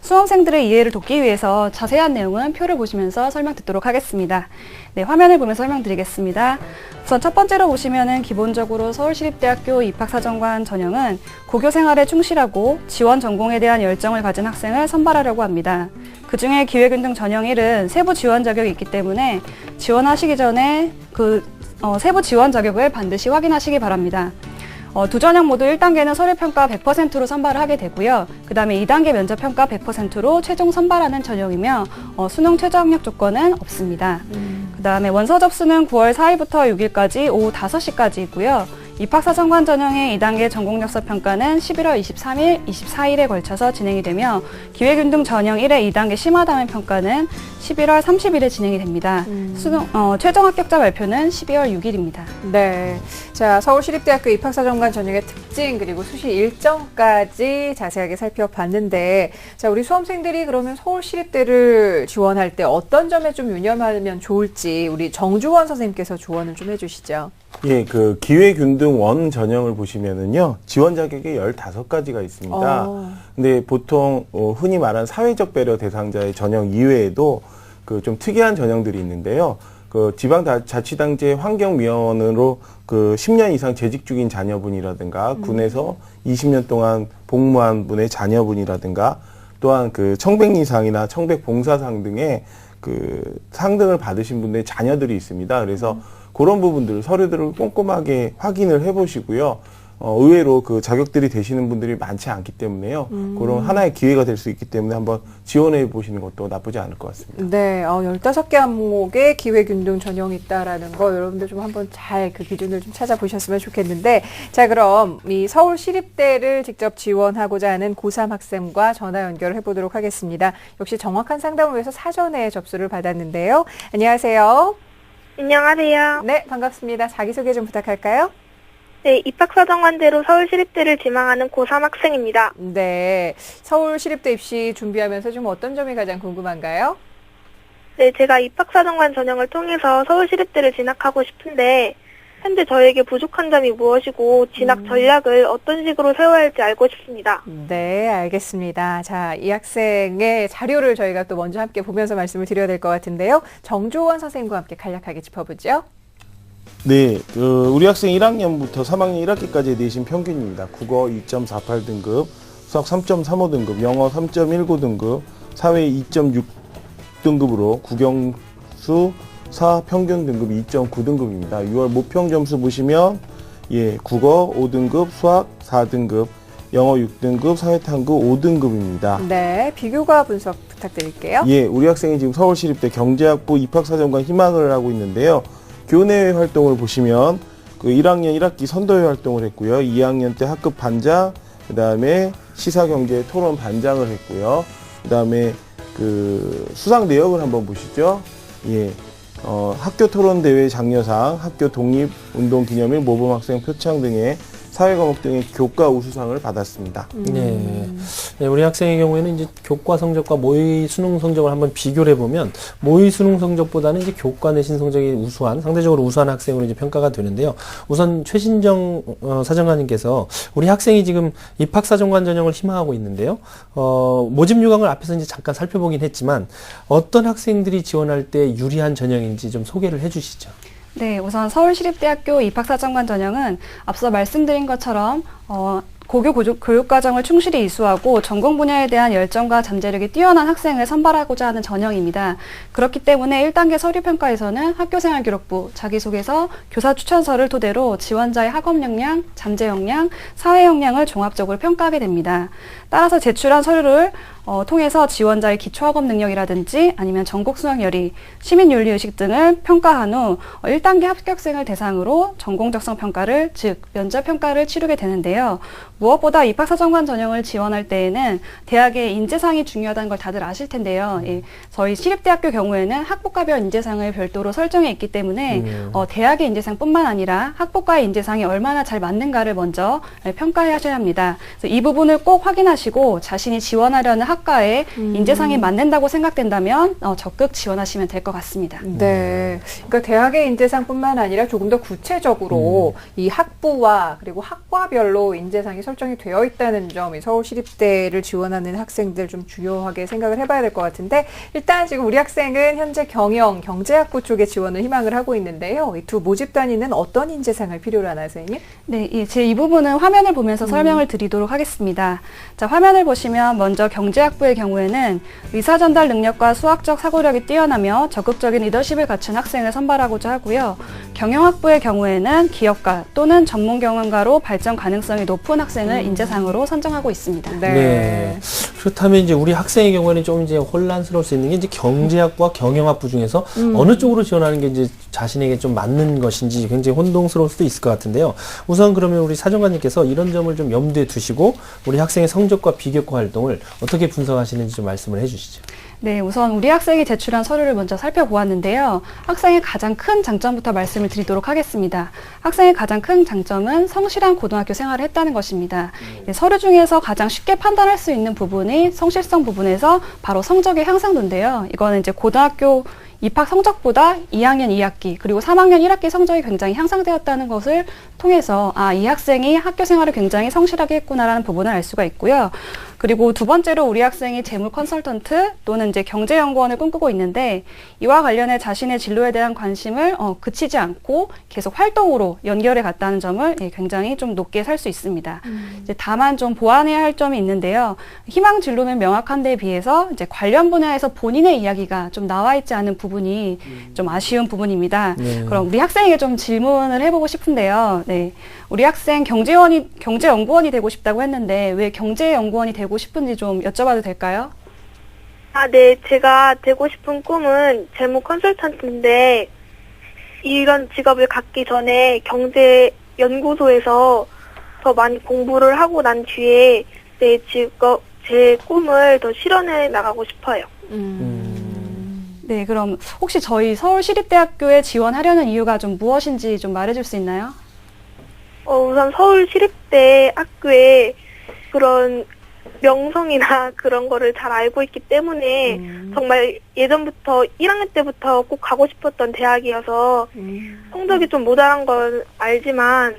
수험생들의 이해를 돕기 위해서 자세한 내용은 표를 보시면서 설명 듣도록 하겠습니다. 네, 화면을 보면서 설명드리겠습니다. 우선 첫 번째로 보시면은 기본적으로 서울시립대학교 입학사정관 전형은 고교 생활에 충실하고 지원 전공에 대한 열정을 가진 학생을 선발하려고 합니다. 그중에 기회균등 전형 1은 세부 지원 자격이 있기 때문에 지원하시기 전에 세부 지원 자격을 반드시 확인하시기 바랍니다. 두 전형 모두 1단계는 서류평가 100%로 선발을 하게 되고요. 그 다음에 2단계 면접평가 100%로 최종 선발하는 전형이며 수능 최저 학력 조건은 없습니다. 그 다음에 원서 접수는 9월 4일부터 6일까지 오후 5시까지 있고요. 입학사정관 전형의 2단계 전공력서 평가는 11월 23일, 24일에 걸쳐서 진행이 되며 기회균등 전형 1의 2단계 심화담회 평가는 11월 30일에 진행이 됩니다. 최종 합격자 발표는 12월 6일입니다. 네. 자, 서울시립대학교 입학사정관 전형의 특징 그리고 수시 일정까지 자세하게 살펴봤는데, 자, 우리 수험생들이 그러면 서울시립대를 지원할 때 어떤 점에 좀 유념하면 좋을지 우리 정주원 선생님께서 조언을 좀 해주시죠. 예, 기회균등 원 전형을 보시면은요, 지원 자격이 15가지가 있습니다. 근데 보통, 흔히 말하는 사회적 배려 대상자의 전형 이외에도 좀 특이한 전형들이 있는데요. 그 지방자치단체 환경위원으로 그 10년 이상 재직 중인 자녀분이라든가 군에서 20년 동안 복무한 분의 자녀분이라든가 또한 그 청백리상이나 청백봉사상 등의 그 상등을 받으신 분들의 자녀들이 있습니다. 그래서 그런 부분들 서류들을 꼼꼼하게 확인을 해보시고요. 의외로 그 자격들이 되시는 분들이 많지 않기 때문에요. 그런 하나의 기회가 될 수 있기 때문에 한번 지원해 보시는 것도 나쁘지 않을 것 같습니다. 네, 15개 항목에 기회균등 전형이 있다라는 거 여러분들 좀 한번 잘 그 기준을 좀 찾아보셨으면 좋겠는데, 자, 그럼 이 서울시립대를 직접 지원하고자 하는 고3 학생과 전화 연결을 해보도록 하겠습니다. 역시 정확한 상담을 위해서 사전에 접수를 받았는데요. 안녕하세요. 안녕하세요. 네, 반갑습니다. 자기소개 좀 부탁할까요? 네, 입학사정관제로 서울시립대를 지망하는 고3 학생입니다. 네, 서울시립대 입시 준비하면서 좀 어떤 점이 가장 궁금한가요? 네, 제가 입학사정관 전형을 통해서 서울시립대를 진학하고 싶은데 현재 저에게 부족한 점이 무엇이고 진학 전략을 어떤 식으로 세워야 할지 알고 싶습니다. 네, 알겠습니다. 자, 이 학생의 자료를 저희가 또 먼저 함께 보면서 말씀을 드려야 될 것 같은데요. 정조원 선생님과 함께 간략하게 짚어보죠. 네, 우리 학생 1학년부터 3학년 1학기까지의 내신 평균입니다. 국어 2.48등급, 수학 3.35등급, 영어 3.19등급, 사회 2.6등급으로 국영수 4 평균 등급 2.9등급입니다. 6월 모평 점수 보시면 국어 5등급, 수학 4등급, 영어 6등급, 사회탐구 5등급입니다. 네, 비교과 분석 부탁드릴게요. 우리 학생이 지금 서울시립대 경제학부 입학사정관 희망을 하고 있는데요. 교내외 활동을 보시면 그 1학년 1학기 선도회 활동을 했고요. 2학년 때 학급 반장, 그 다음에 시사경제 토론 반장을 했고요. 그 다음에 그 수상 내역을 한번 보시죠. 학교 토론 대회 장려상, 학교 독립 운동 기념일 모범 학생 표창 등의 사회 과목 등의 교과 우수상을 받았습니다. 네. 우리 학생의 경우에는 이제 교과 성적과 모의 수능 성적을 한번 비교를 해보면 모의 수능 성적보다는 이제 교과 내신 성적이 우수한, 상대적으로 우수한 학생으로 이제 평가가 되는데요. 우선 최신정 사정관님께서 우리 학생이 지금 입학사정관 전형을 희망하고 있는데요. 모집 요강을 앞에서 이제 잠깐 살펴보긴 했지만 어떤 학생들이 지원할 때 유리한 전형인지 좀 소개를 해주시죠. 네, 우선 서울시립대학교 입학사정관 전형은 앞서 말씀드린 것처럼 고교 교육과정을 충실히 이수하고 전공 분야에 대한 열정과 잠재력이 뛰어난 학생을 선발하고자 하는 전형입니다. 그렇기 때문에 1단계 서류평가에서는 학교생활기록부, 자기소개서, 교사 추천서를 토대로 지원자의 학업 역량, 잠재 역량, 사회 역량을 종합적으로 평가하게 됩니다. 따라서 제출한 서류를 통해서 지원자의 기초학업 능력이라든지 아니면 전국 수학 열의, 시민윤리의식 등을 평가한 후 1단계 합격생을 대상으로 전공 적성 평가를, 즉 면접 평가를 치르게 되는데요. 무엇보다 입학사정관 전형을 지원할 때에는 대학의 인재상이 중요하다는 걸 다들 아실 텐데요. 저희 시립대학교 경우에는 학부과별 인재상을 별도로 설정해 있기 때문에 대학의 인재상뿐만 아니라 학부과의 인재상이 얼마나 잘 맞는가를 먼저 평가하셔야 합니다. 그래서 이 부분을 꼭 확인하시고 자신이 지원하려는 학과에 인재상이 맞는다고 생각된다면 적극 지원하시면 될 것 같습니다. 네, 그러니까 대학의 인재상뿐만 아니라 조금 더 구체적으로 이 학부와 그리고 학과별로 인재상이 설정이 되어 있다는 점이 서울시립대를 지원하는 학생들 좀 중요하게 생각을 해봐야 될 것 같은데, 일단 지금 우리 학생은 현재 경제학부 쪽에 지원을 희망을 하고 있는데요. 이 두 모집단위는 어떤 인재상을 필요로 하나요, 선생님? 네, 제 이 부분은 화면을 보면서 설명을 드리도록 하겠습니다. 자, 화면을 보시면 먼저 경제학부의 경우에는 의사 전달 능력과 수학적 사고력이 뛰어나며 적극적인 리더십을 갖춘 학생을 선발하고자 하고요. 경영학부의 경우에는 기업가 또는 전문 경영가로 발전 가능성이 높은 학생을 인재상으로 선정하고 있습니다. 네. 그렇다면 이제 우리 학생의 경우에는 좀 이제 혼란스러울 수 있는 게 이제 경제학과 경영학부 중에서 어느 쪽으로 지원하는 게 이제 자신에게 좀 맞는 것인지 굉장히 혼동스러울 수도 있을 것 같은데요. 우선 그러면 우리 사정관님께서 이런 점을 좀 염두에 두시고 우리 학생의 성적과 비교과 활동을 어떻게 분석하시는지 좀 말씀을 해주시죠. 네, 우선 우리 학생이 제출한 서류를 먼저 살펴보았는데요. 학생의 가장 큰 장점부터 말씀을 드리도록 하겠습니다. 학생의 가장 큰 장점은 성실한 고등학교 생활을 했다는 것입니다. 서류 중에서 가장 쉽게 판단할 수 있는 부분이 성실성 부분에서 바로 성적의 향상도인데요. 이거는 이제 고등학교 입학 성적보다 2학년 2학기 그리고 3학년 1학기 성적이 굉장히 향상되었다는 것을 통해서 이 학생이 학교 생활을 굉장히 성실하게 했구나라는 부분을 알 수가 있고요. 그리고 두 번째로 우리 학생이 재무 컨설턴트 또는 이제 경제연구원을 꿈꾸고 있는데 이와 관련해 자신의 진로에 대한 관심을 그치지 않고 계속 활동으로 연결해 갔다는 점을 굉장히 좀 높게 살 수 있습니다. 이제 다만 좀 보완해야 할 점이 있는데요. 희망 진로는 명확한 데에 비해서 이제 관련 분야에서 본인의 이야기가 좀 나와 있지 않은 부분이 좀 아쉬운 부분입니다. 그럼 우리 학생에게 좀 질문을 해보고 싶은데요. 네. 우리 학생 경제연구원이 되고 싶다고 했는데 왜 경제연구원이 되고 싶은지 좀 여쭤봐도 될까요? 네. 제가 되고 싶은 꿈은 재무 컨설턴트인데 이런 직업을 갖기 전에 경제연구소에서 더 많이 공부를 하고 난 뒤에 제 꿈을 더 실현해 나가고 싶어요. 네, 그럼 혹시 저희 서울시립대학교에 지원하려는 이유가 좀 무엇인지 좀 말해줄 수 있나요? 우선 서울시립대학교에 그런 명성이나 그런 거를 잘 알고 있기 때문에 정말 예전부터 1학년 때부터 꼭 가고 싶었던 대학이어서 성적이 좀 모자란 건 알지만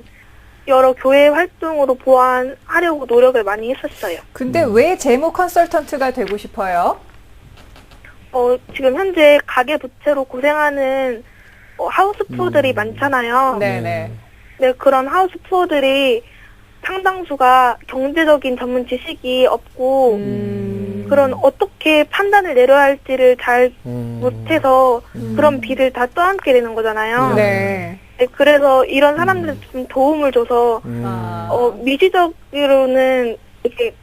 여러 교회 활동으로 보완하려고 노력을 많이 했었어요. 근데 왜 재무 컨설턴트가 되고 싶어요? 지금 현재 가계부채로 고생하는 하우스푸어들이 많잖아요. 네네. 네, 그런 하우스푸어들이 상당수가 경제적인 전문 지식이 없고 그런 어떻게 판단을 내려야 할지를 잘 못해서 그런 비를 다 떠안게 되는 거잖아요. 네. 네, 그래서 이런 사람들한테 좀 도움을 줘서 미시적으로는 이렇게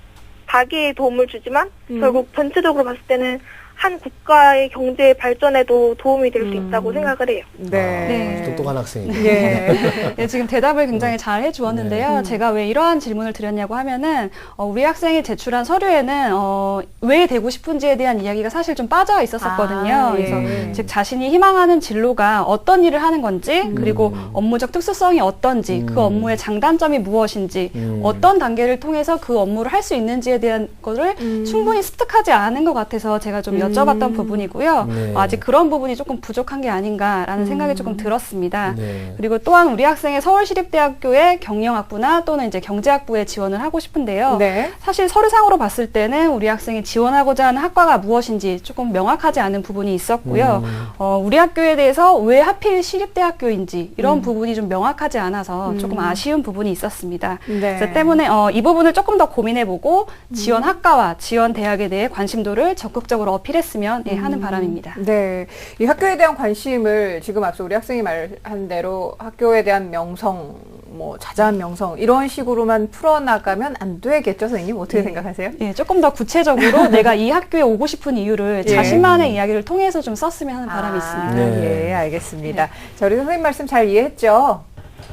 가계에 도움을 주지만 결국 전체적으로 봤을 때는 한 국가의 경제 발전에도 도움이 될 수 있다고 생각을 해요. 네. 똑똑한 학생이네. 예. 네, 지금 대답을 굉장히 잘 해주었는데요. 제가 왜 이러한 질문을 드렸냐고 하면은 우리 학생이 제출한 서류에는 왜 되고 싶은지에 대한 이야기가 사실 좀 빠져 있었었거든요. 그래서 즉 자신이 희망하는 진로가 어떤 일을 하는 건지 그리고 업무적 특수성이 어떤지 그 업무의 장단점이 무엇인지 어떤 단계를 통해서 그 업무를 할 수 있는지에 대한 거를 충분히 습득하지 않은 것 같아서 제가 좀 여쭤봤던 부분이고요. 아직 그런 부분이 조금 부족한 게 아닌가라는 생각이 조금 들었습니다. 그리고 또한 우리 학생의 서울시립대학교의 경영학부나 또는 이제 경제학부에 지원을 하고 싶은데요. 사실 서류상으로 봤을 때는 우리 학생이 지원하고자 하는 학과가 무엇인지 조금 명확하지 않은 부분이 있었고요. 우리 학교에 대해서 왜 하필 시립대학교인지 이런 부분이 좀 명확하지 않아서 조금 아쉬운 부분이 있었습니다. 그래서 때문에 이 부분을 조금 더 고민해보고 지원 학과와 지원 대학에 대해 관심도를 적극적으로 어필했으면 하는 바람입니다. 네. 이 학교에 대한 관심을 지금 앞서 우리 학생이 말한 대로 학교에 대한 명성, 자자한 명성 이런 식으로만 풀어나가면 안 되겠죠, 선생님? 어떻게 생각하세요? 예, 조금 더 구체적으로 내가 이 학교에 오고 싶은 이유를 자신만의 이야기를 통해서 좀 썼으면 하는 바람이 있습니다. 예, 알겠습니다. 자, 우리 선생님 말씀 잘 이해했죠?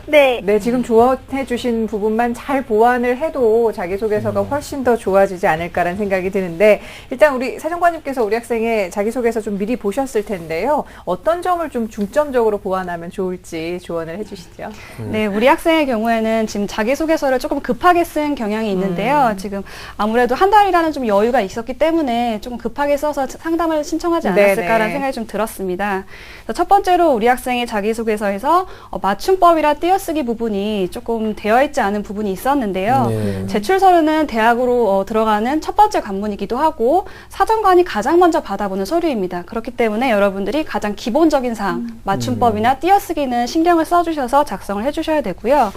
네. 네, 지금 조언해 주신 부분만 잘 보완을 해도 자기소개서가 훨씬 더 좋아지지 않을까라는 생각이 드는데 일단 우리 사정관님께서 우리 학생의 자기소개서 좀 미리 보셨을 텐데요. 어떤 점을 좀 중점적으로 보완하면 좋을지 조언을 해 주시죠. 네, 우리 학생의 경우에는 지금 자기소개서를 조금 급하게 쓴 경향이 있는데요. 지금 아무래도 한 달이라는 좀 여유가 있었기 때문에 조금 급하게 써서 상담을 신청하지 않았을까라는 생각이 좀 들었습니다. 그래서 첫 번째로 우리 학생의 자기소개서에서 맞춤법이라 띄어쓰기 부분이 조금 되어 있지 않은 부분이 있었는데요. 제출 서류는 대학으로 들어가는 첫 번째 관문이기도 하고 사정관이 가장 먼저 받아보는 서류입니다. 그렇기 때문에 여러분들이 가장 기본적인 사항, 맞춤법이나 띄어쓰기는 신경을 써주셔서 작성을 해주셔야 되고요.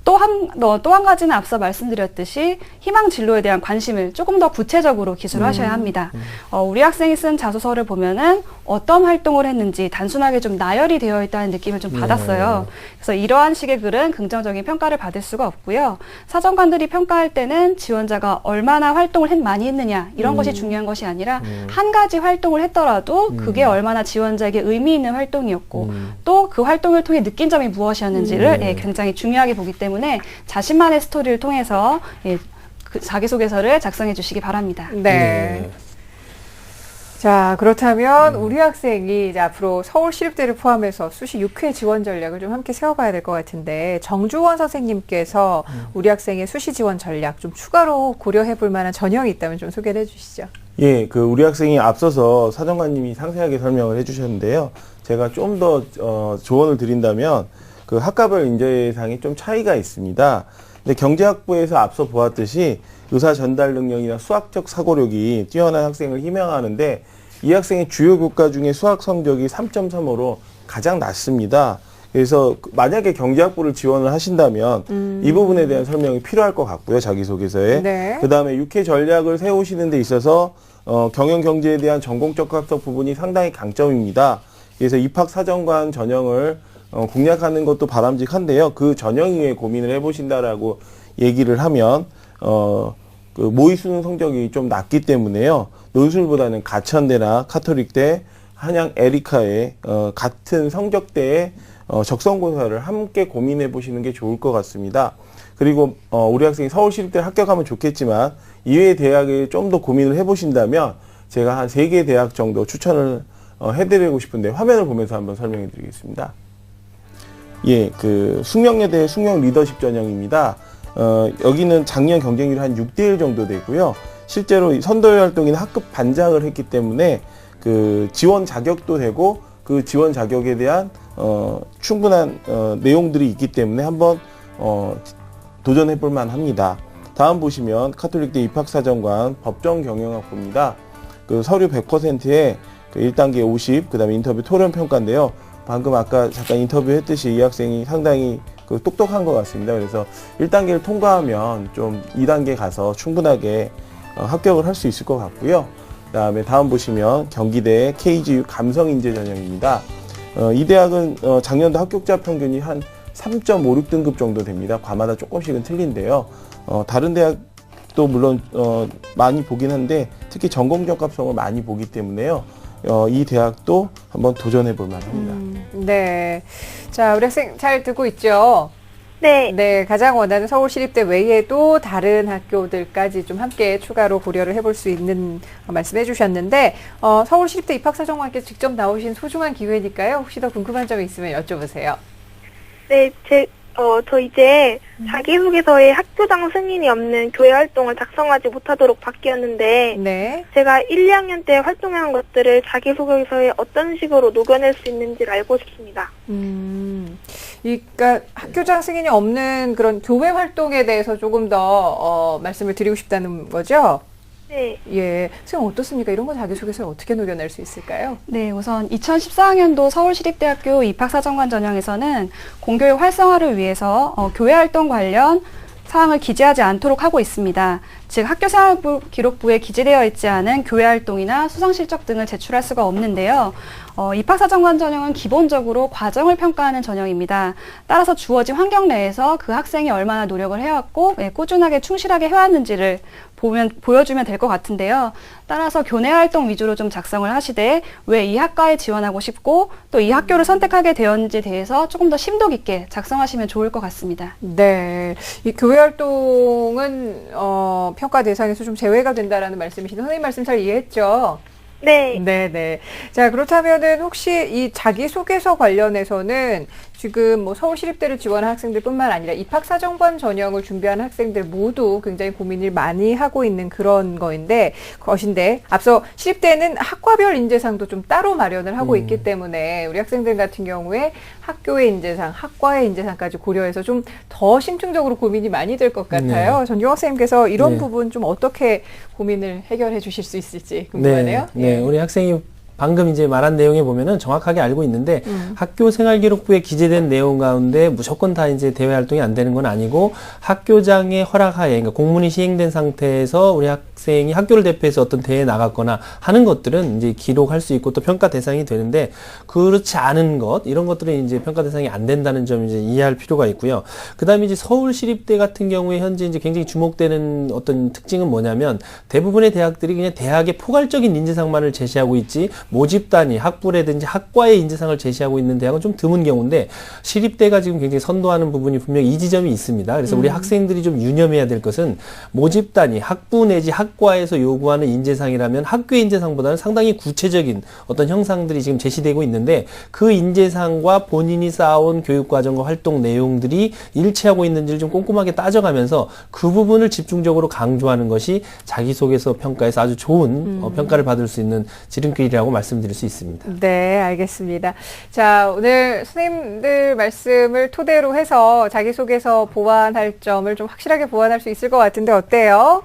또 한 가지는 앞서 말씀드렸듯이 희망 진로에 대한 관심을 조금 더 구체적으로 기술하셔야 합니다. 우리 학생이 쓴 자소서를 보면은 어떤 활동을 했는지 단순하게 좀 나열이 되어 있다는 느낌을 좀 받았어요. 그래서 이러한 식의 글은 긍정적인 평가를 받을 수가 없고요. 사정관들이 평가할 때는 지원자가 얼마나 활동을 많이 했느냐 이런 것이 중요한 것이 아니라 한 가지 활동을 했더라도 그게 얼마나 지원자에게 의미 있는 활동이었고 또 그 활동을 통해 느낀 점이 무엇이었는지를 굉장히 중요하게 보기 때문에 자신만의 스토리를 통해서 그 자기소개서를 작성해 주시기 바랍니다. 네. 자, 그렇다면 우리 학생이 이제 앞으로 서울시립대를 포함해서 수시 6회 지원 전략을 좀 함께 세워봐야 될 것 같은데 정주원 선생님께서 우리 학생의 수시 지원 전략 좀 추가로 고려해 볼 만한 전형이 있다면 좀 소개를 해 주시죠. 예, 우리 학생이 앞서서 사정관님이 상세하게 설명을 해주셨는데요. 제가 좀 더 조언을 드린다면 그 학과별 인재상이 좀 차이가 있습니다. 근데 경제학부에서 앞서 보았듯이 의사 전달 능력이나 수학적 사고력이 뛰어난 학생을 희망하는데 이 학생의 주요 교과 중에 수학 성적이 3.35로 가장 낮습니다. 그래서 만약에 경제학부를 지원을 하신다면 이 부분에 대한 설명이 필요할 것 같고요. 자기소개서에. 네. 그다음에 육해 전략을 세우시는 데 있어서 경영경제에 대한 전공적 학습 부분이 상당히 강점입니다. 그래서 입학사정관 전형을 공략하는 것도 바람직한데요. 그 전형 이외에 고민을 해보신다라고 얘기를 하면 그 모의 수능 성적이 좀 낮기 때문에요. 논술보다는 가천대나 카톨릭대, 한양 에리카의 같은 성적대의 적성고사를 함께 고민해 보시는 게 좋을 것 같습니다. 그리고 우리 학생이 서울시립대 합격하면 좋겠지만 이외의 대학에 좀 더 고민을 해보신다면 제가 한 3개 대학 정도 추천을 해드리고 싶은데 화면을 보면서 한번 설명해 드리겠습니다. 예, 그 숙명여대 숙명 리더십 전형입니다. 여기는 작년 경쟁률이 한 6대1 정도 되고요. 실제로 선도회 활동이나 학급 반장을 했기 때문에 그 지원 자격도 되고 그 지원 자격에 대한 충분한 내용들이 있기 때문에 한번 도전해 볼 만합니다. 다음 보시면 카톨릭대 입학사정관 법정경영학부입니다. 그 서류 100%에 그 1단계 50, 그 다음에 인터뷰 토론 평가인데요. 방금 아까 잠깐 인터뷰했듯이 이 학생이 상당히 그 똑똑한 것 같습니다. 그래서 1단계를 통과하면 좀 2단계 가서 충분하게 합격을 할 수 있을 것 같고요. 그 다음에 다음 보시면 경기대 KGU 감성인재 전형입니다. 이 대학은 작년도 합격자 평균이 한 3.56등급 정도 됩니다. 과마다 조금씩은 틀린데요. 다른 대학도 물론 많이 보긴 한데 특히 전공적 합성을 많이 보기 때문에요. 이 대학도 한번 도전해 볼 만합니다. 네. 자, 우리 학생 잘 듣고 있죠? 네. 네, 가장 원하는 서울시립대 외에도 다른 학교들까지 좀 함께 추가로 고려를 해볼 수 있는 말씀해 주셨는데, 서울시립대 입학사정관께서 직접 나오신 소중한 기회니까요. 혹시 더 궁금한 점이 있으면 여쭤보세요. 네, 저 이제 자기소개서에 학교장 승인이 없는 교회 활동을 작성하지 못하도록 바뀌었는데, 네. 제가 1, 2학년 때 활동한 것들을 자기소개서에 어떤 식으로 녹여낼 수 있는지를 알고 싶습니다. 그러니까 학교장 승인이 없는 그런 교회 활동에 대해서 조금 더 말씀을 드리고 싶다는 거죠? 네. 예. 선생님 어떻습니까? 이런 거 자기소개서에 어떻게 녹여낼 수 있을까요? 네, 우선 2014학년도 서울시립대학교 입학사정관 전형에서는 공교육 활성화를 위해서 교회 활동 관련 사항을 기재하지 않도록 하고 있습니다. 즉 학교생활부 기록부에 기재되어 있지 않은 교회 활동이나 수상실적 등을 제출할 수가 없는데요. 입학사정관 전형은 기본적으로 과정을 평가하는 전형입니다. 따라서 주어진 환경 내에서 그 학생이 얼마나 노력을 해왔고 꾸준하게 충실하게 해왔는지를 보여주면 될 것 같은데요. 따라서 교내 활동 위주로 좀 작성을 하시되 왜 이 학과에 지원하고 싶고 또 이 학교를 선택하게 되었는지에 대해서 조금 더 심도 깊게 작성하시면 좋을 것 같습니다. 네. 이 교회 활동은 평가 대상에서 좀 제외가 된다라는 말씀이신데 선생님 말씀 잘 이해했죠? 네. 네네. 자, 그렇다면은 혹시 이 자기소개서 관련해서는 지금 뭐 서울시립대를 지원한 학생들뿐만 아니라 입학사정관 전형을 준비하는 학생들 모두 굉장히 고민을 많이 하고 있는 그런 것인데 앞서 시립대는 학과별 인재상도 좀 따로 마련을 하고 있기 때문에 우리 학생들 같은 경우에 학교의 인재상, 학과의 인재상까지 고려해서 좀 더 심층적으로 고민이 많이 될 것 같아요. 네. 전유학 선생님께서 이런 네. 부분 좀 어떻게 고민을 해결해 주실 수 있을지 궁금하네요. 네, 우리 학생이 방금 이제 말한 내용에 보면은 정확하게 알고 있는데 학교 생활기록부에 기재된 내용 가운데 무조건 다 이제 대외 활동이 안 되는 건 아니고 학교장의 허락하에 그러니까 공문이 시행된 상태에서 우리 학생이 학교를 대표해서 어떤 대회에 나갔거나 하는 것들은 이제 기록할 수 있고 또 평가 대상이 되는데 그렇지 않은 것 이런 것들은 이제 평가 대상이 안 된다는 점 이제 이해할 필요가 있고요. 그다음에 이제 서울시립대 같은 경우에 현재 이제 굉장히 주목되는 어떤 특징은 뭐냐면 대부분의 대학들이 그냥 대학의 포괄적인 인재상만을 제시하고 있지 모집 단위, 학부라든지 학과의 인재상을 제시하고 있는 대학은 좀 드문 경우인데 시립대가 지금 굉장히 선도하는 부분이 분명히 이 지점이 있습니다. 그래서 우리 학생들이 좀 유념해야 될 것은 모집 단위, 학부 내지 학과에서 요구하는 인재상이라면 학교의 인재상보다는 상당히 구체적인 어떤 형상들이 지금 제시되고 있는데 그 인재상과 본인이 쌓아온 교육과정과 활동 내용들이 일치하고 있는지를 좀 꼼꼼하게 따져가면서 그 부분을 집중적으로 강조하는 것이 자기소개서 평가에서 아주 좋은 평가를 받을 수 있는 지름길이라고 말씀드릴 수 있습니다. 네, 알겠습니다. 자, 오늘 선생님들 말씀을 토대로 해서 자기소개서 보완할 점을 좀 확실하게 보완할 수 있을 것 같은데 어때요?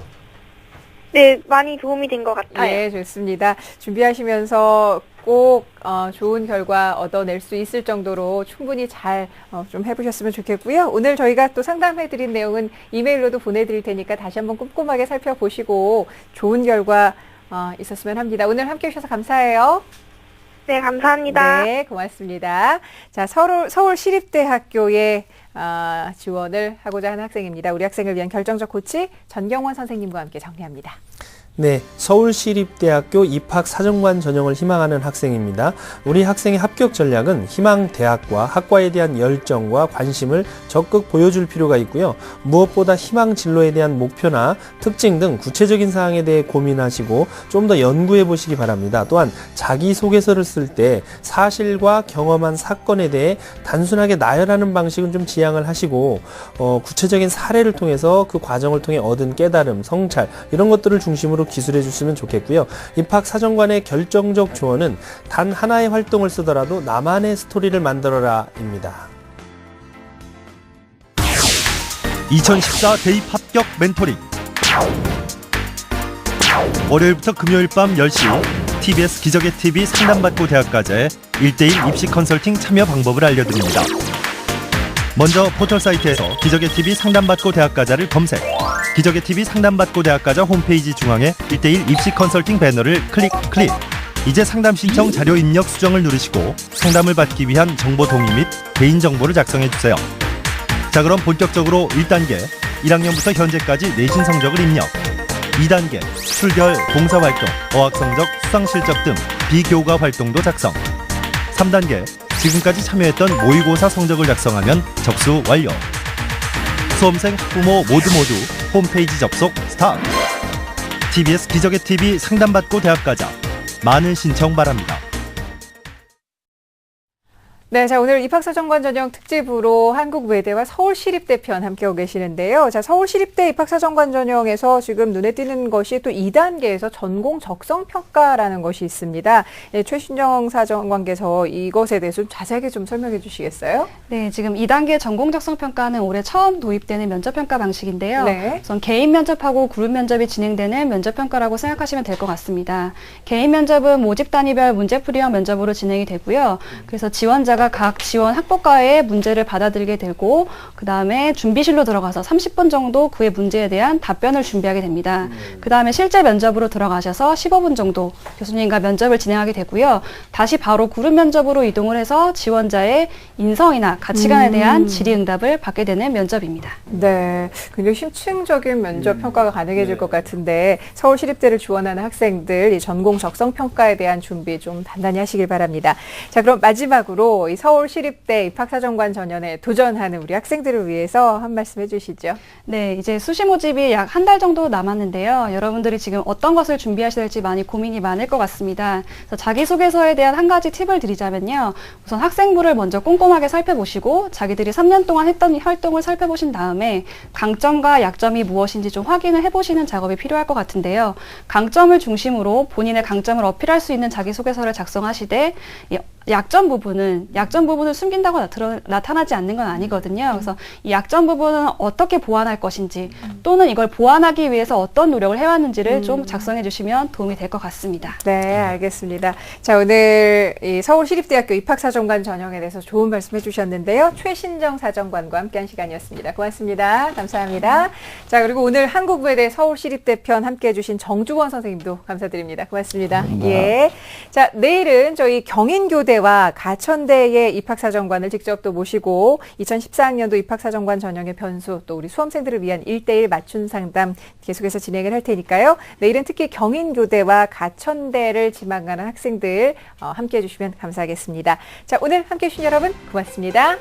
네, 많이 도움이 된 것 같아요. 네, 좋습니다. 준비하시면서 꼭 좋은 결과 얻어낼 수 있을 정도로 충분히 잘 좀 해보셨으면 좋겠고요. 오늘 저희가 또 상담해드린 내용은 이메일로도 보내드릴 테니까 다시 한번 꼼꼼하게 살펴보시고 좋은 결과 있었으면 합니다. 오늘 함께해 주셔서 감사해요. 네, 감사합니다. 네, 고맙습니다. 자, 서울시립대학교에 지원을 하고자 하는 학생입니다. 우리 학생을 위한 결정적 코치 전경원 선생님과 함께 정리합니다. 네, 서울시립대학교 입학사정관 전형을 희망하는 학생입니다. 우리 학생의 합격 전략은 희망 대학과 학과에 대한 열정과 관심을 적극 보여줄 필요가 있고요. 무엇보다 희망 진로에 대한 목표나 특징 등 구체적인 사항에 대해 고민하시고 좀 더 연구해 보시기 바랍니다. 또한 자기소개서를 쓸 때 사실과 경험한 사건에 대해 단순하게 나열하는 방식은 좀 지양을 하시고 구체적인 사례를 통해서 그 과정을 통해 얻은 깨달음, 성찰 이런 것들을 중심으로 기술해 주시면 좋겠고요. 입학사정관의 결정적 조언은 단 하나의 활동을 쓰더라도 나만의 스토리를 만들어라입니다. 2014 대입 합격 멘토링. 월요일부터 금요일 밤 10시 TBS 기적의 TV 상담받고 대학가자의 1:1 입시 컨설팅 참여 방법을 알려드립니다. 먼저 포털 사이트에서 기적의 TV 상담받고 대학가자를 검색. 기적의 TV 상담받고 대학가자 홈페이지 중앙에 1:1 입시 컨설팅 배너를 클릭. 이제 상담 신청 자료 입력 수정을 누르시고 상담을 받기 위한 정보 동의 및 개인정보를 작성해주세요. 자, 그럼 본격적으로 1단계 1학년부터 현재까지 내신 성적을 입력. 2단계 출결, 봉사활동, 어학성적, 수상실적 등 비교과 활동도 작성. 3단계 지금까지 참여했던 모의고사 성적을 작성하면 접수 완료. 수험생, 학부모 모두 홈페이지 접속 스타트. TBS 기적의 TV 상담받고 대학가자. 많은 신청 바랍니다. 네, 자, 오늘 입학사정관 전형 특집으로 한국외대와 서울시립대 편 함께하고 계시는데요. 자, 서울시립대 입학사정관 전형에서 지금 눈에 띄는 것이 또 2단계에서 전공 적성평가라는 것이 있습니다. 네, 최신정 사정관께서 이것에 대해서 좀 자세하게 좀 설명해 주시겠어요? 네, 지금 2단계 전공 적성 평가는 올해 처음 도입되는 면접 평가 방식인데요. 네. 우선 개인 면접하고 그룹 면접이 진행되는 면접 평가라고 생각하시면 될 것 같습니다. 개인 면접은 모집 단위별 문제풀이형 면접으로 진행이 되고요. 그래서 지원자가 각 지원 학법과의 문제를 받아들이게 되고 그다음에 준비실로 들어가서 30분 정도 그의 문제에 대한 답변을 준비하게 됩니다. 그다음에 실제 면접으로 들어가셔서 15분 정도 교수님과 면접을 진행하게 되고요. 다시 바로 그룹 면접으로 이동을 해서 지원자의 인성이나 가치관에 대한 질의응답을 받게 되는 면접입니다. 네, 굉장히 심층적인 면접 평가가 가능해질 것 같은데 서울시립대를 지원하는 학생들 이 전공 적성 평가에 대한 준비 좀 단단히 하시길 바랍니다. 자, 그럼 마지막으로 이 서울시립대 입학사정관 전형에 도전하는 우리 학생들을 위해서 한 말씀 해주시죠. 네, 이제 수시 모집이 약 한 달 정도 남았는데요. 여러분들이 지금 어떤 것을 준비하셔야 될지 많이 고민이 많을 것 같습니다. 그래서 자기소개서에 대한 한 가지 팁을 드리자면요. 우선 학생부를 먼저 꼼꼼하게 살펴보시고 자기들이 3년 동안 했던 활동을 살펴보신 다음에 강점과 약점이 무엇인지 좀 확인을 해보시는 작업이 필요할 것 같은데요. 강점을 중심으로 본인의 강점을 어필할 수 있는 자기소개서를 작성하시되 약점 부분은 숨긴다고 나타나지 않는 건 아니거든요. 그래서 이 약점 부분은 어떻게 보완할 것인지 또는 이걸 보완하기 위해서 어떤 노력을 해왔는지를 좀 작성해 주시면 도움이 될 것 같습니다. 네, 알겠습니다. 자, 오늘 이 서울시립대학교 입학사정관 전형에 대해서 좋은 말씀 해주셨는데요. 최신정 사정관과 함께한 시간이었습니다. 고맙습니다. 감사합니다. 자, 그리고 오늘 한국외대 서울시립대 편 함께해 주신 정주원 선생님도 감사드립니다. 고맙습니다. 예. 자, 내일은 저희 경인교대와 가천대의 입학사정관을 직접 또 모시고 2014학년도 입학사정관 전형의 변수 또 우리 수험생들을 위한 1:1 맞춤 상담 계속해서 진행을 할 테니까요. 내일은 특히 경인교대와 가천대를 지망하는 학생들 함께해 주시면 감사하겠습니다. 자, 오늘 함께해 주신 여러분 고맙습니다.